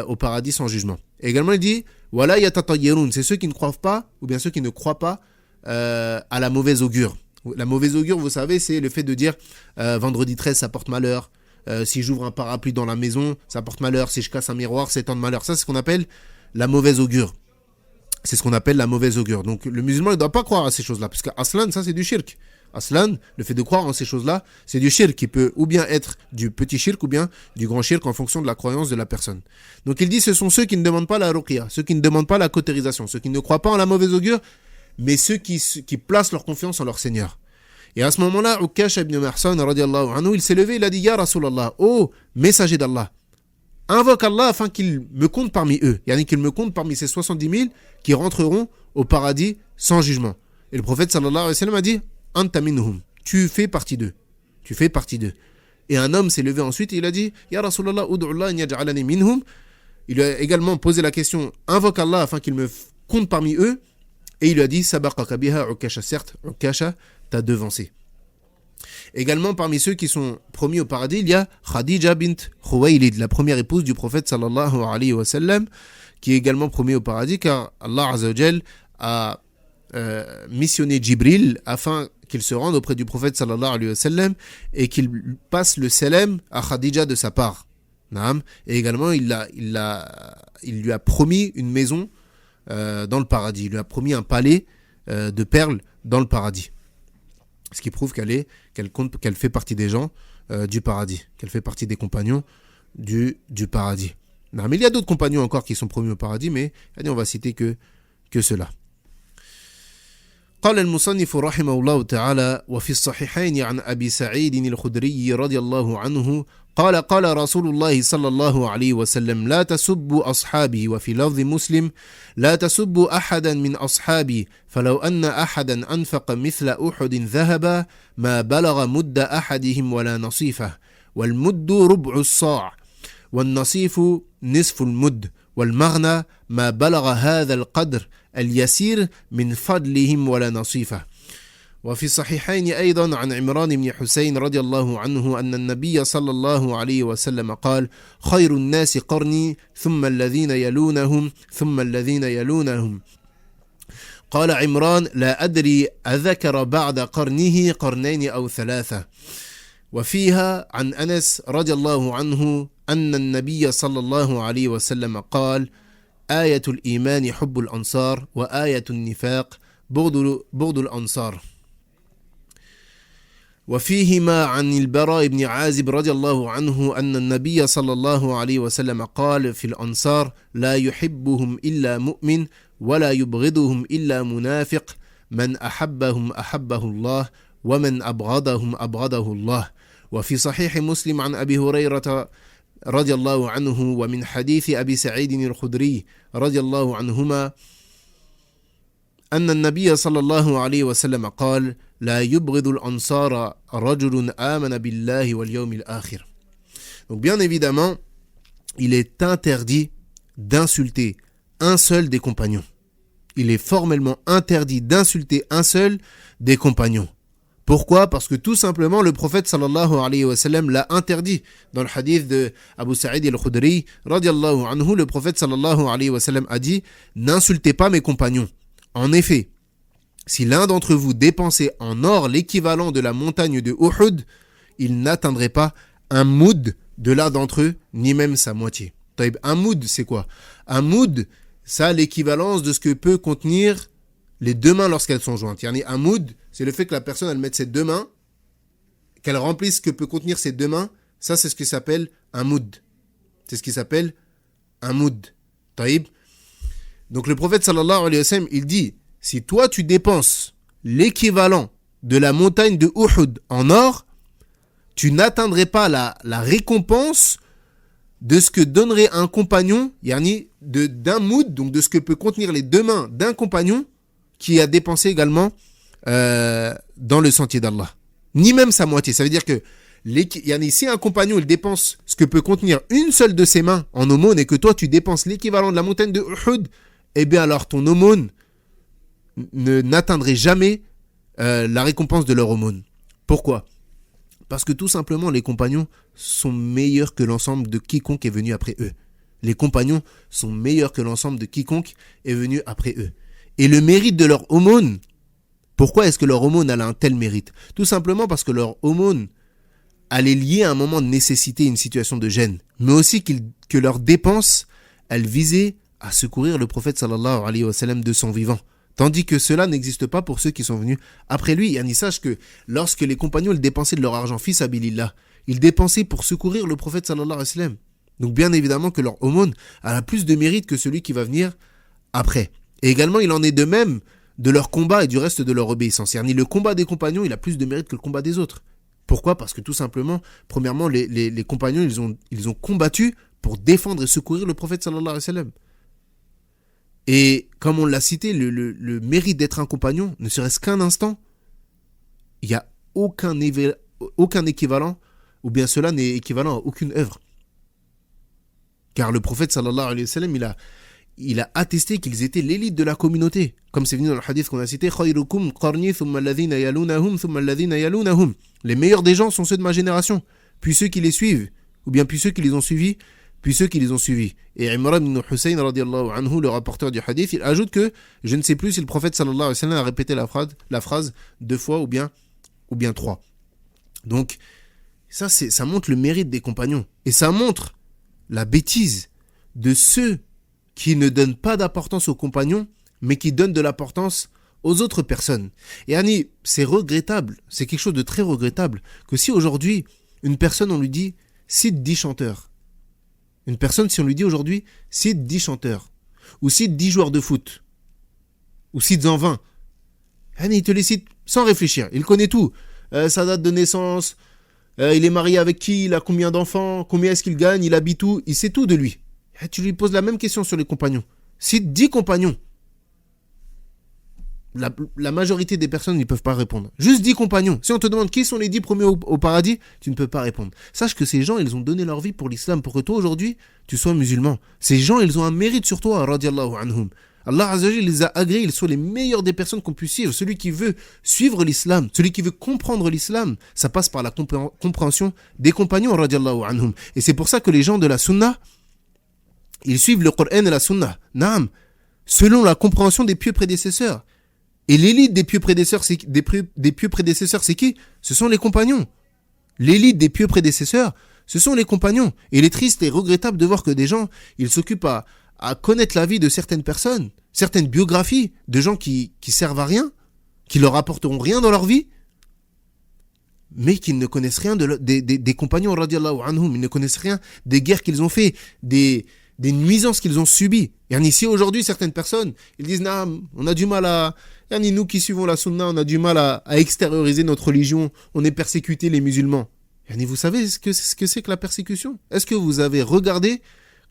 au paradis sans jugement. Et également, il dit, voilà, yatatayirun, c'est ceux qui ne croient pas, ou bien ceux qui ne croient pas à la mauvaise augure. La mauvaise augure, vous savez, c'est le fait de dire vendredi 13, ça porte malheur. Si j'ouvre un parapluie dans la maison, ça porte malheur. Si je casse un miroir, c'est tant de malheur. Ça, c'est ce qu'on appelle la mauvaise augure. C'est ce qu'on appelle la mauvaise augure. Donc, le musulman ne doit pas croire à ces choses-là. Parce qu'aslan, ça, c'est du shirk. Aslan, le fait de croire en ces choses-là, c'est du shirk qui peut ou bien être du petit shirk ou bien du grand shirk en fonction de la croyance de la personne. Donc, il dit, ce sont ceux qui ne demandent pas la ruqya, ceux qui ne demandent pas la cautérisation, ceux qui ne croient pas en la mauvaise augure, mais ceux qui placent leur confiance en leur Seigneur. Et à ce moment-là, Ukasha ibn Mahsan, radiallahu anhu, il s'est levé, il a dit, Ya Rasulallah, ô messager d'Allah, invoque Allah afin qu'il me compte parmi eux, qu'il me compte parmi ces 70 000 qui rentreront au paradis sans jugement. Et le prophète sallallahu alayhi wa sallam a dit, Anta minhum, tu fais partie d'eux. Tu fais partie d'eux. Et un homme s'est levé ensuite et il a dit, Ya Rasulallah, ud'ullah an yaj'alani minhum. Il a également posé la question, invoque Allah afin qu'il me compte parmi eux. Et il lui a dit, Sabaqaka biha Ukasha, certes, Ukasha t'a devancé. Également, parmi ceux qui sont promis au paradis, il y a Khadija bint Khuwaylid, la première épouse du prophète sallallahu alayhi wa sallam, qui est également promis au paradis, car Allah Azza wa Jal a missionné Jibril afin qu'il se rende auprès du prophète sallallahu alayhi wa sallam et qu'il passe le salam à Khadija de sa part. Et également, il lui a promis une maison dans le paradis. Il lui a promis un palais de perles dans le paradis. Ce qui prouve qu'elle fait partie des gens du paradis, qu'elle fait partie des compagnons du paradis. Mais il y a d'autres compagnons encore qui sont promis au paradis, mais on va citer que cela. قال المصنف رحمه الله تعالى وفي الصحيحين عن أبي سعيد الخدري رضي الله عنه قال رسول الله صلى الله عليه وسلم لا تسبوا أصحابي وفي لفظ مسلم لا تسبوا أحدا من أصحابي فلو أن أحدا أنفق مثل أحد ذهبا ما بلغ مد أحدهم ولا نصيفه والمد ربع الصاع والنصيف نصف المد والمغنى ما بلغ هذا القدر اليسير من فضلهم ولا نصيفه. وفي الصحيحين أيضا عن عمران بن حسين رضي الله عنه أن النبي صلى الله عليه وسلم قال خير الناس قرني ثم الذين يلونهم ثم الذين يلونهم. قال عمران لا أدري أذكر بعد قرنه قرنين أو ثلاثة. وفيها عن أنس رضي الله عنه أن النبي صلى الله عليه وسلم قال آية الإيمان حب الأنصار وآية النفاق بغض الأنصار. وفيهما عن البراء بن عازب رضي الله عنه أن النبي صلى الله عليه وسلم قال في الأنصار لا يحبهم إلا مؤمن ولا يبغضهم إلا منافق من أحبهم أحبه الله ومن أبغضهم أبغضه الله. وفي صحيح مسلم عن أبي هريرة رضي الله عنه ومن حديث أبي سعيد الخدري رضي الله عنهما أن النبي صلى الله عليه وسلم قال لا يبغض الأنصار رجل آمن بالله واليوم الآخر. Donc bien évidemment, il est interdit d'insulter un seul des compagnons. Il est formellement interdit d'insulter un seul des compagnons. Pourquoi? Parce que tout simplement le prophète sallallahu alayhi wa sallam l'a interdit. Dans le hadith de Abu Sa'id al-Khudri radiyallahu anhu, le prophète sallallahu alayhi wa sallam a dit n'insultez pas mes compagnons. En effet, si l'un d'entre vous dépensait en or l'équivalent de la montagne de Uhud, il n'atteindrait pas un moud de l'un d'entre eux, ni même sa moitié. Un moud, c'est quoi? Un moud, ça a l'équivalence de ce que peut contenir les deux mains lorsqu'elles sont jointes. Un moud, c'est le fait que la personne elle mette ses deux mains, qu'elle remplisse ce que peut contenir ses deux mains. Ça, c'est ce qui s'appelle un moud. C'est ce qui s'appelle un moud. Taïb. Donc le prophète sallallahu alayhi wa sallam, il dit, si toi tu dépenses l'équivalent de la montagne de Uhud en or, tu n'atteindrais pas la récompense de ce que donnerait un compagnon, yani d'un moud, donc de ce que peut contenir les deux mains d'un compagnon qui a dépensé également dans le sentier d'Allah. Ni même sa moitié. Ça veut dire que si un compagnon il dépense ce que peut contenir une seule de ses mains en aumône et que toi tu dépenses l'équivalent de la montagne de Uhud, eh bien alors ton aumône n'atteindrait jamais la récompense de leur aumône. Pourquoi ? Parce que tout simplement les compagnons sont meilleurs que l'ensemble de quiconque est venu après eux. Les compagnons sont meilleurs que l'ensemble de quiconque est venu après eux. Et le mérite de leur aumône, pourquoi est-ce que leur aumône a un tel mérite ? Tout simplement parce que leur aumône allait lier à un moment de nécessité, une situation de gêne, mais aussi que leurs dépenses, elles visaient à secourir le prophète sallallahu alayhi wa sallam de son vivant. Tandis que cela n'existe pas pour ceux qui sont venus après lui. Yani sache que lorsque les compagnons ils dépensaient de leur argent, fi sabilillah, ils dépensaient pour secourir le prophète sallallahu alayhi wa sallam. Donc bien évidemment que leur aumône a plus de mérite que celui qui va venir après. Et également il en est de même de leur combat et du reste de leur obéissance. Yani le combat des compagnons il a plus de mérite que le combat des autres. Pourquoi ? Parce que tout simplement, premièrement, les compagnons ils ont combattu pour défendre et secourir le prophète sallallahu alayhi wa sallam. Et comme on l'a cité, le mérite d'être un compagnon, ne serait-ce qu'un instant, il n'y a aucun équivalent, ou bien cela n'est équivalent à aucune œuvre. Car le prophète sallallahu alayhi wa sallam, il a attesté qu'ils étaient l'élite de la communauté. Comme c'est venu dans le hadith qu'on a cité, khayrukum qarni thumma alladhina yalunahum thumma alladhina yalunahum. Les meilleurs des gens sont ceux de ma génération, puis ceux qui les suivent, ou bien puis ceux qui les ont suivis, puis ceux qui les ont suivis. Et Imran ibn Hussein radiallahu anhu, le rapporteur du hadith, il ajoute que je ne sais plus si le prophète sallallahu alayhi wa sallam a répété la phrase 2 fois ou bien 3. Donc ça montre le mérite des compagnons et ça montre la bêtise de ceux qui ne donnent pas d'importance aux compagnons mais qui donnent de l'importance aux autres personnes. Et Annie, c'est regrettable, c'est quelque chose de très regrettable que si aujourd'hui une personne on lui dit cite 10 chanteurs. Une personne, si on lui dit aujourd'hui, cite 10 chanteurs, ou cite 10 joueurs de foot, ou cite-en 20, il te les cite sans réfléchir, il connaît tout. Sa date de naissance, il est marié avec qui, il a combien d'enfants, combien est-ce qu'il gagne, il habite où, il sait tout de lui. Tu lui poses la même question sur les compagnons. Cite 10 compagnons. La majorité des personnes ne peuvent pas répondre. Juste 10 compagnons. Si on te demande qui sont les 10 premiers au paradis, tu ne peux pas répondre. Sache que ces gens, ils ont donné leur vie pour l'islam, pour que toi aujourd'hui, tu sois musulman. Ces gens, ils ont un mérite sur toi, radiallahu anhum. Allah Azza wa Jalla les a agréés, ils sont les meilleurs des personnes qu'on puisse suivre. Celui qui veut suivre l'islam, celui qui veut comprendre l'islam, ça passe par la compréhension des compagnons, radiallahu anhum. Et c'est pour ça que les gens de la sunna, ils suivent le Coran et la sunna. Naam, selon la compréhension des pieux prédécesseurs. Et l'élite des pieux prédécesseurs, c'est qui ? Ce sont les compagnons. L'élite des pieux prédécesseurs, ce sont les compagnons. Et il est triste et regrettable de voir que des gens, ils s'occupent à connaître la vie de certaines personnes, certaines biographies de gens qui servent à rien, qui leur apporteront rien dans leur vie, mais qui ne connaissent rien des compagnons, radiallahu anhum. Ils ne connaissent rien des guerres qu'ils ont fait, des nuisances qu'ils ont subies. Et ici, aujourd'hui, certaines personnes, ils disent, on a du mal à... nous qui suivons la sunna, on a du mal à extérioriser notre religion, on est persécutés les musulmans. Vous savez ce que c'est que la persécution ? Est-ce que vous avez regardé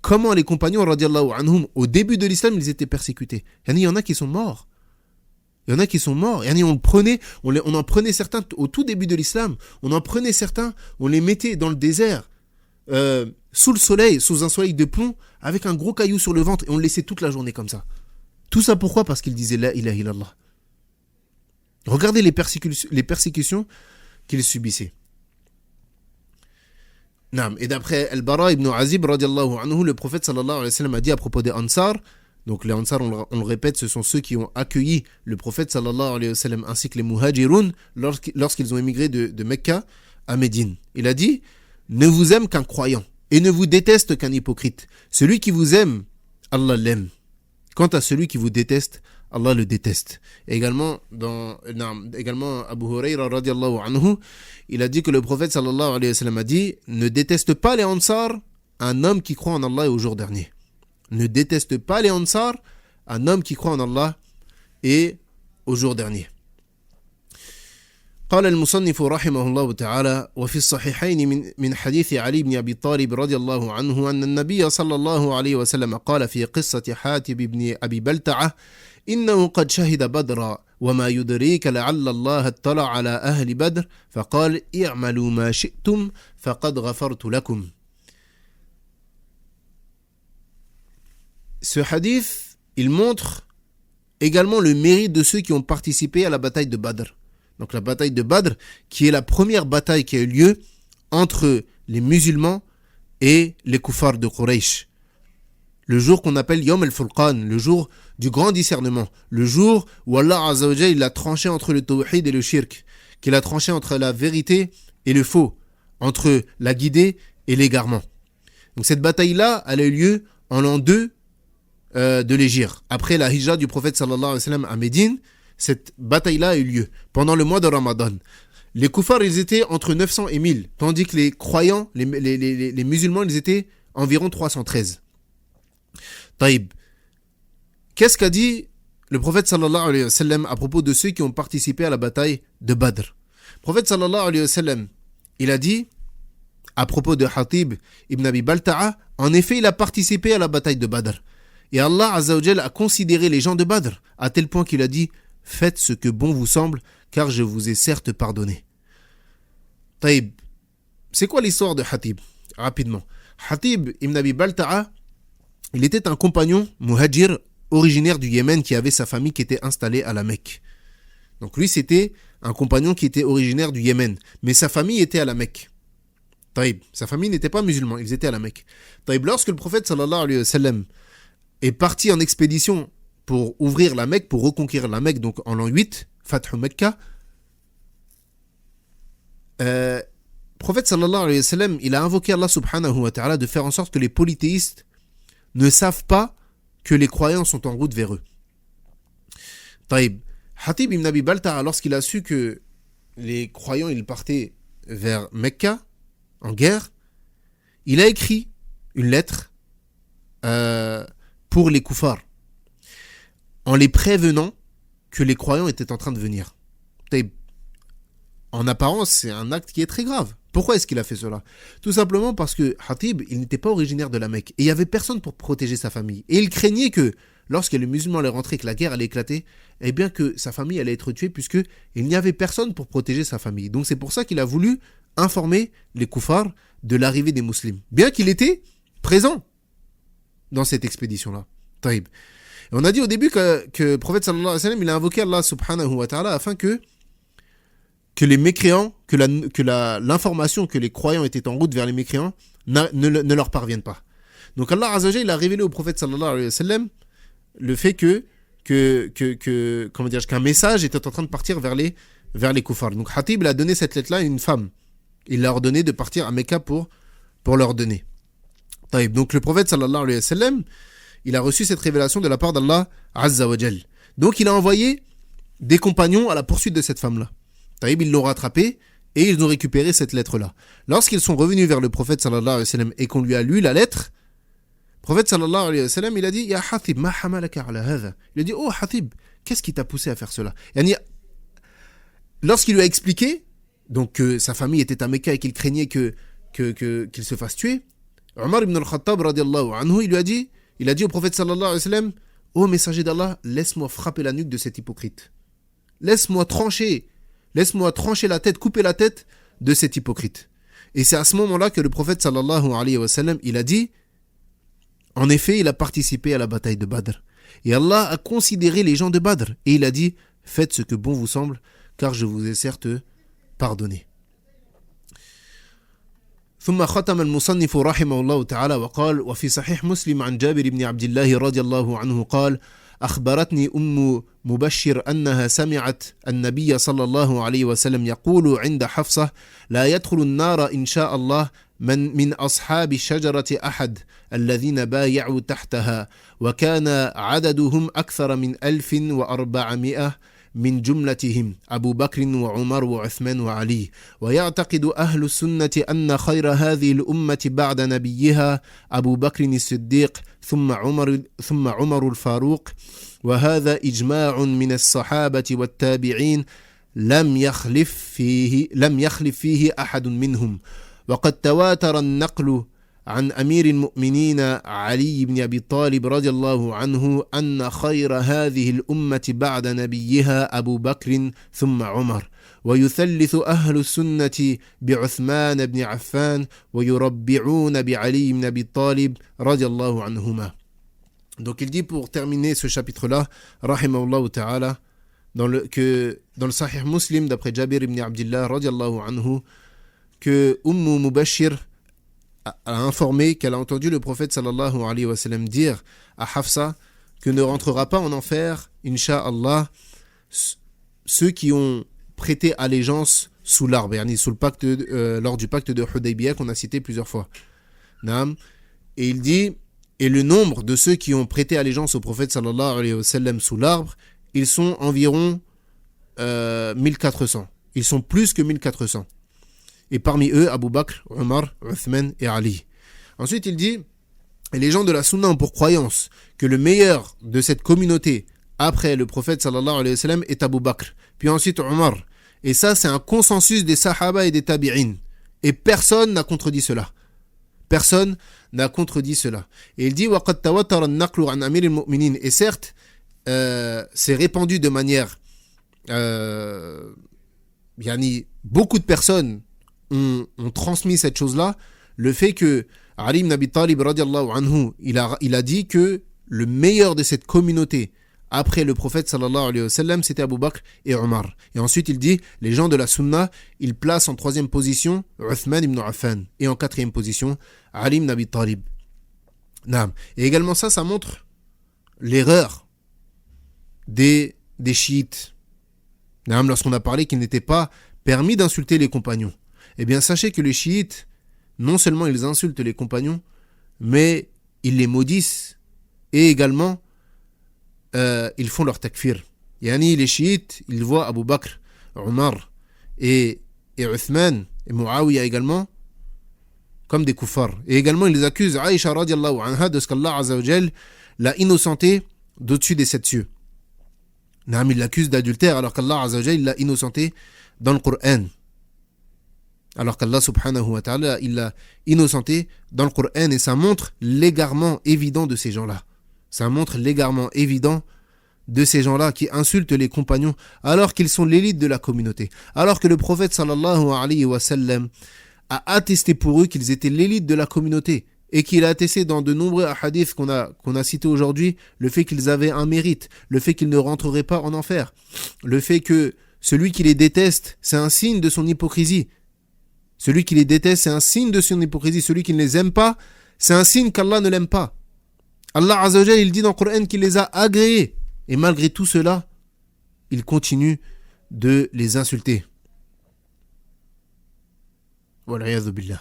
comment les compagnons, radiallahu anhum, au début de l'islam, ils étaient persécutés ? Il y en a qui sont morts. Il y en a qui sont morts. On en prenait certains au tout début de l'islam, on en prenait certains, on les mettait dans le désert, sous le soleil, sous un soleil de plomb, avec un gros caillou sur le ventre, et on le laissait toute la journée comme ça. Tout ça pourquoi ? Parce qu'ils disaient la ilaha illallah. Regardez les persécutions qu'ils subissaient. Et d'après Al-Bara ibn Azib, radiallahu anhu, le prophète sallallahu alayhi wa sallam a dit à propos des Ansar, donc les Ansar, on le répète, ce sont ceux qui ont accueilli le prophète sallallahu alayhi wa sallam ainsi que les Muhajirun lorsqu'ils ont émigré de Mecca à Médine. Il a dit, ne vous aime qu'un croyant et ne vous déteste qu'un hypocrite. Celui qui vous aime, Allah l'aime. Quant à celui qui vous déteste, Allah le déteste. Et également Abu Hurayra radiallahu anhu, il a dit que le prophète sallallahu alayhi wa sallam a dit, ne déteste pas les Ansar, un homme qui croit en Allah et au jour dernier. Ne déteste pas les Ansar, un homme qui croit en Allah et au jour dernier. قال المصنف رحمه الله تعالى وفي الصحيحين من حديث علي بن أبي طالب رضي الله عنه أن النبي صلى الله عليه وسلم قال في قصة حاتب بن أبي بلتعة إنه قد شهد بدرا وما يدريك لعل الله اطلع على أهل بدر فقال اعملوا ما شئتم فقد غفرت لكم. Ce hadith, il montre également le mérite de ceux qui ont participé à la bataille de Badr. Donc la bataille de Badr, qui est la première bataille qui a eu lieu entre les musulmans et les kuffars de Quraysh. Le jour qu'on appelle Yom al-Furqan, le jour du grand discernement, le jour où Allah Azza wa Jalla il a tranché entre le tawhid et le shirk, qu'il a tranché entre la vérité et le faux, entre la guidée et l'égarement. Donc cette bataille-là, elle a eu lieu en l'an 2 de l'Hégire. Après la hijra du prophète sallallahu alayhi wa sallam à Médine, cette bataille-là a eu lieu pendant le mois de Ramadan. Les kuffars, ils étaient entre 900 et 1000, tandis que les croyants, les musulmans, ils étaient environ 313. Taïb. Qu'est-ce qu'a dit le prophète sallallahu alayhi wa sallam à propos de ceux qui ont participé à la bataille de Badr? Le prophète sallallahu alayhi wa sallam, il a dit à propos de Hatib ibn Abi Balta'a, en effet, il a participé à la bataille de Badr. Et Allah Azza wa Jalla a considéré les gens de Badr à tel point qu'il a dit « Faites ce que bon vous semble, car je vous ai certes pardonné. » Taïb, c'est quoi l'histoire de Hatib? Rapidement. Hatib ibn Abi Balta'a, il était un compagnon muhajir originaire du Yémen qui avait sa famille qui était installée à la Mecque. Donc lui, c'était un compagnon qui était originaire du Yémen, mais sa famille était à la Mecque. Taïb, sa famille n'était pas musulman, ils étaient à la Mecque. Taïb, lorsque le prophète sallallahu alayhi wa sallam est parti en expédition pour ouvrir la Mecque, pour reconquérir la Mecque, donc en l'an 8, Fathu Mecca, le prophète sallallahu alayhi wa sallam, il a invoqué Allah subhanahu wa ta'ala de faire en sorte que les polythéistes ne savent pas que les croyants sont en route vers eux. Taïb, Hatib ibn Abi Balta'a, lorsqu'il a su que les croyants ils partaient vers Mecca en guerre, il a écrit une lettre pour les kuffars, en les prévenant que les croyants étaient en train de venir. En apparence, c'est un acte qui est très grave. Pourquoi est-ce qu'il a fait cela? Tout simplement parce que Hatib, il n'était pas originaire de la Mecque, et il n'y avait personne pour protéger sa famille. Et il craignait que, lorsque les musulmans allaient rentrer et que la guerre allait éclater, eh bien que sa famille allait être tuée, puisqu'il n'y avait personne pour protéger sa famille. Donc c'est pour ça qu'il a voulu informer les kuffars de l'arrivée des musulmans, bien qu'il était présent dans cette expédition-là. Taïb. Et on a dit au début que le prophète sallallahu alayhi wa sallam, il a invoqué Allah subhanahu wa ta'ala afin que les mécréants, que l'information que les croyants étaient en route vers les mécréants ne leur parvienne pas. Donc Allah Azza wa Jalla, il a révélé au prophète sallallahu alayhi wa sallam le fait qu'un message était en train de partir vers les kuffars. Donc Hatib, il a donné cette lettre-là à une femme. Il leur a ordonné de partir à Mecca pour leur donner. Taïb. Donc le prophète sallallahu alayhi wa sallam, il a reçu cette révélation de la part d'Allah Azza wa Jal. Donc il a envoyé des compagnons à la poursuite de cette femme-là. Taïb, ils l'ont rattrapée et ils ont récupéré cette lettre-là. Lorsqu'ils sont revenus vers le prophète sallallahu alayhi wa sallam et qu'on lui a lu la lettre, le prophète sallallahu alayhi wa sallam, il a dit Ya Hatib, ma hamalaka ala hadha. Il a dit Oh Hatib, qu'est-ce qui t'a poussé à faire cela? Lorsqu'il lui a expliqué donc que sa famille était à Mecca et qu'il craignait qu'il se fasse tuer, Omar ibn al-Khattab radiallahu anhu, il a dit au prophète sallallahu alayhi wa sallam Ô messager d'Allah, laisse-moi frapper la nuque de cet hypocrite. Laisse-moi trancher la tête, couper la tête de cet hypocrite. Et c'est à ce moment-là que le prophète sallallahu alayhi wa sallam, il a dit en effet, il a participé à la bataille de Badr. Et Allah a considéré les gens de Badr. Et il a dit faites ce que bon vous semble, car je vous ai certes pardonné. ثم ختم المصنف رحمه الله تعالى وقال وفي صحيح مسلم عن جابر بن عبد الله رضي الله عنه قال أخبرتني أم مبشر أنها سمعت النبي صلى الله عليه وسلم يقول عند حفصة لا يدخل النار إن شاء الله من أصحاب الشجرة أحد الذين بايعوا تحتها وكان عددهم أكثر من 1400 من جملتهم أبو بكر وعمر وعثمان وعلي ويعتقد أهل السنة أن خير هذه الأمة بعد نبيها أبو بكر الصديق ثم عمر الفاروق وهذا إجماع من الصحابة والتابعين لم يخلف فيه أحد منهم وقد تواتر النقل عن أمير المؤمنين علي بن أبي طالب رضي الله عنه أن خير هذه الأمة بعد نبيها أبو بكر ثم عمر ويثلث أهل السنة بعثمان بن عفان ويربعون بعلي بن أبي طالب رضي الله عنهما. Donc il dit pour terminer ce chapitre-là, rahimahullah ta'ala, dans le Sahih Muslim, d'après Jabir ibn Abdillah, radiallahu anhu, que Mubashir a informé qu'elle a entendu le prophète sallallahu alayhi wa sallam dire à Hafsa que ne rentrera pas en enfer, insha'Allah, ceux qui ont prêté allégeance sous l'arbre, sous le pacte, lors du pacte de Hudaybiyah qu'on a cité plusieurs fois. Et il dit, et le nombre de ceux qui ont prêté allégeance au prophète sallallahu alayhi wa sallam sous l'arbre, ils sont environ 1400. Ils sont plus que 1400. Et parmi eux, Abu Bakr, Omar, Uthman et Ali. Ensuite, il dit, et les gens de la Sunna ont pour croyance que le meilleur de cette communauté après le prophète sallallahu alayhi wa sallam est Abu Bakr. Puis ensuite Omar. Et ça, c'est un consensus des Sahaba et des Tabi'in. Et personne n'a contredit cela. Personne n'a contredit cela. Et il dit, وَقَدْ تَوَتَرَ النَّقْلُ عَنْ أَمِيرِ الْمُؤْمِنِينَ. Et certes, c'est répandu de manière... beaucoup de personnes ont transmis cette chose-là, le fait que Ali ibn Abi Talib radiallahu anhu, il a dit que le meilleur de cette communauté après le prophète sallallahu alayhi wa sallam, c'était Abu Bakr et Omar. Et ensuite il dit, les gens de la Sunna, ils placent en troisième position Uthman ibn Affan et en quatrième position Ali ibn Abi Talib. Et également ça montre l'erreur des chiites. Lorsqu'on a parlé qu'il n'était pas permis d'insulter les compagnons. Eh bien, sachez que les chiites, non seulement ils insultent les compagnons, mais ils les maudissent et également ils font leur takfir. Les chiites, ils voient Abu Bakr, Omar et Uthman et Muawiyah également comme des kuffars. Et également, ils accusent Aïcha radiallahu anha de ce qu'Allah azza wa jal l'a innocenté d'au-dessus des 7 cieux. Ils l'accusent d'adultère alors qu'Allah azza wa jal l'a innocenté dans le Coran. Alors qu'Allah subhanahu wa ta'ala, il l'a innocenté dans le Coran, et ça montre l'égarement évident de ces gens-là. Ça montre l'égarement évident de ces gens-là qui insultent les compagnons alors qu'ils sont l'élite de la communauté. Alors que le prophète sallallahu alayhi wa sallam a attesté pour eux qu'ils étaient l'élite de la communauté et qu'il a attesté dans de nombreux hadiths qu'on a cités aujourd'hui le fait qu'ils avaient un mérite, le fait qu'ils ne rentreraient pas en enfer, le fait que celui qui les déteste, c'est un signe de son hypocrisie. Celui qui les déteste, c'est un signe de son hypocrisie. Celui qui ne les aime pas, c'est un signe qu'Allah ne l'aime pas. Allah Azza wa Jalla, il dit dans le Coran qu'il les a agréés. Et malgré tout cela, il continue de les insulter. Wal'iyadhu billah.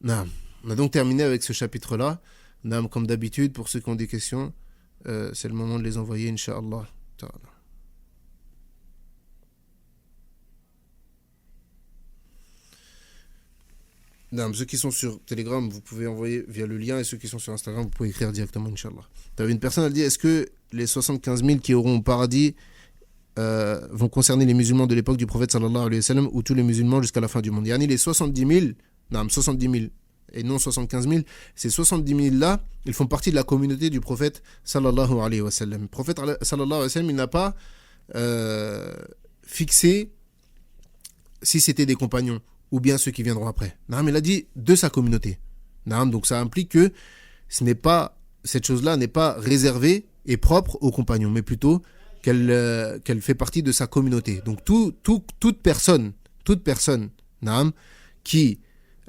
On a donc terminé avec ce chapitre-là. Comme d'habitude, pour ceux qui ont des questions, c'est le moment de les envoyer, Inch'Allah. Ceux qui sont sur Telegram, vous pouvez envoyer via le lien, et ceux qui sont sur Instagram, vous pouvez écrire directement, Inch'Allah. Une personne, elle dit, est-ce que les 75 000 qui auront au paradis vont concerner les musulmans de l'époque du prophète sallallahu alayhi wa sallam ou tous les musulmans jusqu'à la fin du monde? Les 70 000 et non 75 000, ces 70 000 là, ils font partie de la communauté du prophète sallallahu alayhi wa sallam. Le prophète sallallahu alayhi wa sallam, il n'a pas fixé si c'était des compagnons ou bien ceux qui viendront après. Il a dit de sa communauté. Donc ça implique que cette chose-là n'est pas réservée et propre aux compagnons, mais plutôt qu'elle fait partie de sa communauté. Donc toute personne qui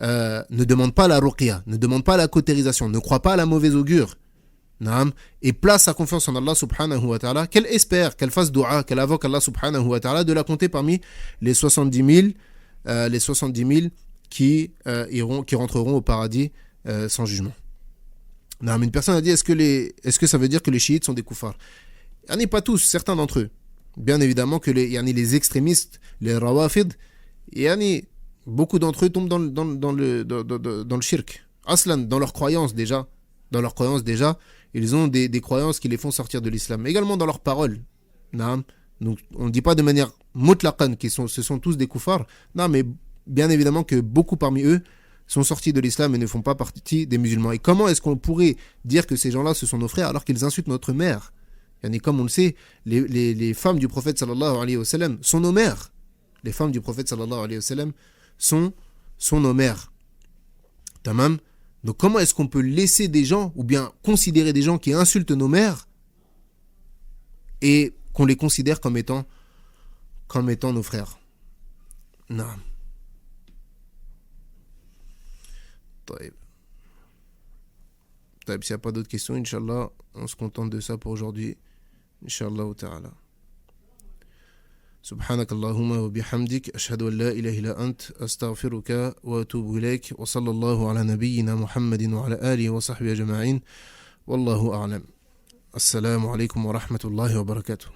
ne demande pas la ruqya, ne demande pas la cautérisation, ne croit pas à la mauvaise augure, et place sa confiance en Allah subhanahu wa ta'ala, qu'elle espère, qu'elle fasse dua, qu'elle invoque Allah subhanahu wa ta'ala de la compter parmi les 70 000 qui rentreront au paradis sans jugement. Une personne a dit, est-ce que ça veut dire que les chiites sont des koufars? Pas tous, certains d'entre eux. Bien évidemment que les extrémistes, les rawafid, beaucoup d'entre eux tombent dans le shirk. Aslan, dans leurs croyances déjà, ils ont des croyances qui les font sortir de l'islam. Également dans leurs paroles. Donc on ne dit pas de manière mutlaqan ce sont tous des koufars. Non, mais bien évidemment que beaucoup parmi eux sont sortis de l'islam et ne font pas partie des musulmans. Et comment est-ce qu'on pourrait dire que ces gens-là, ce sont nos frères, alors qu'ils insultent notre mère? Et comme on le sait, les femmes du prophète sallallahu alayhi wa sallam sont nos mères. Les femmes du prophète sallallahu alayhi wa sallam sont nos mères. Tamam. Donc comment est-ce qu'on peut laisser des gens, ou bien considérer des gens qui insultent nos mères, et qu'on les considère comme étant nos frères? Non. S'il n'y a pas d'autres questions, Inch'Allah, on se contente de ça pour aujourd'hui. Inch'Allah ta'ala. سبحانك اللهم وبحمدك أشهد أن لا إله إلا أنت أستغفرك وأتوب إليك وصلى الله على نبينا محمد وعلى آله وصحبه أجمعين والله أعلم. السلام عليكم ورحمة الله وبركاته.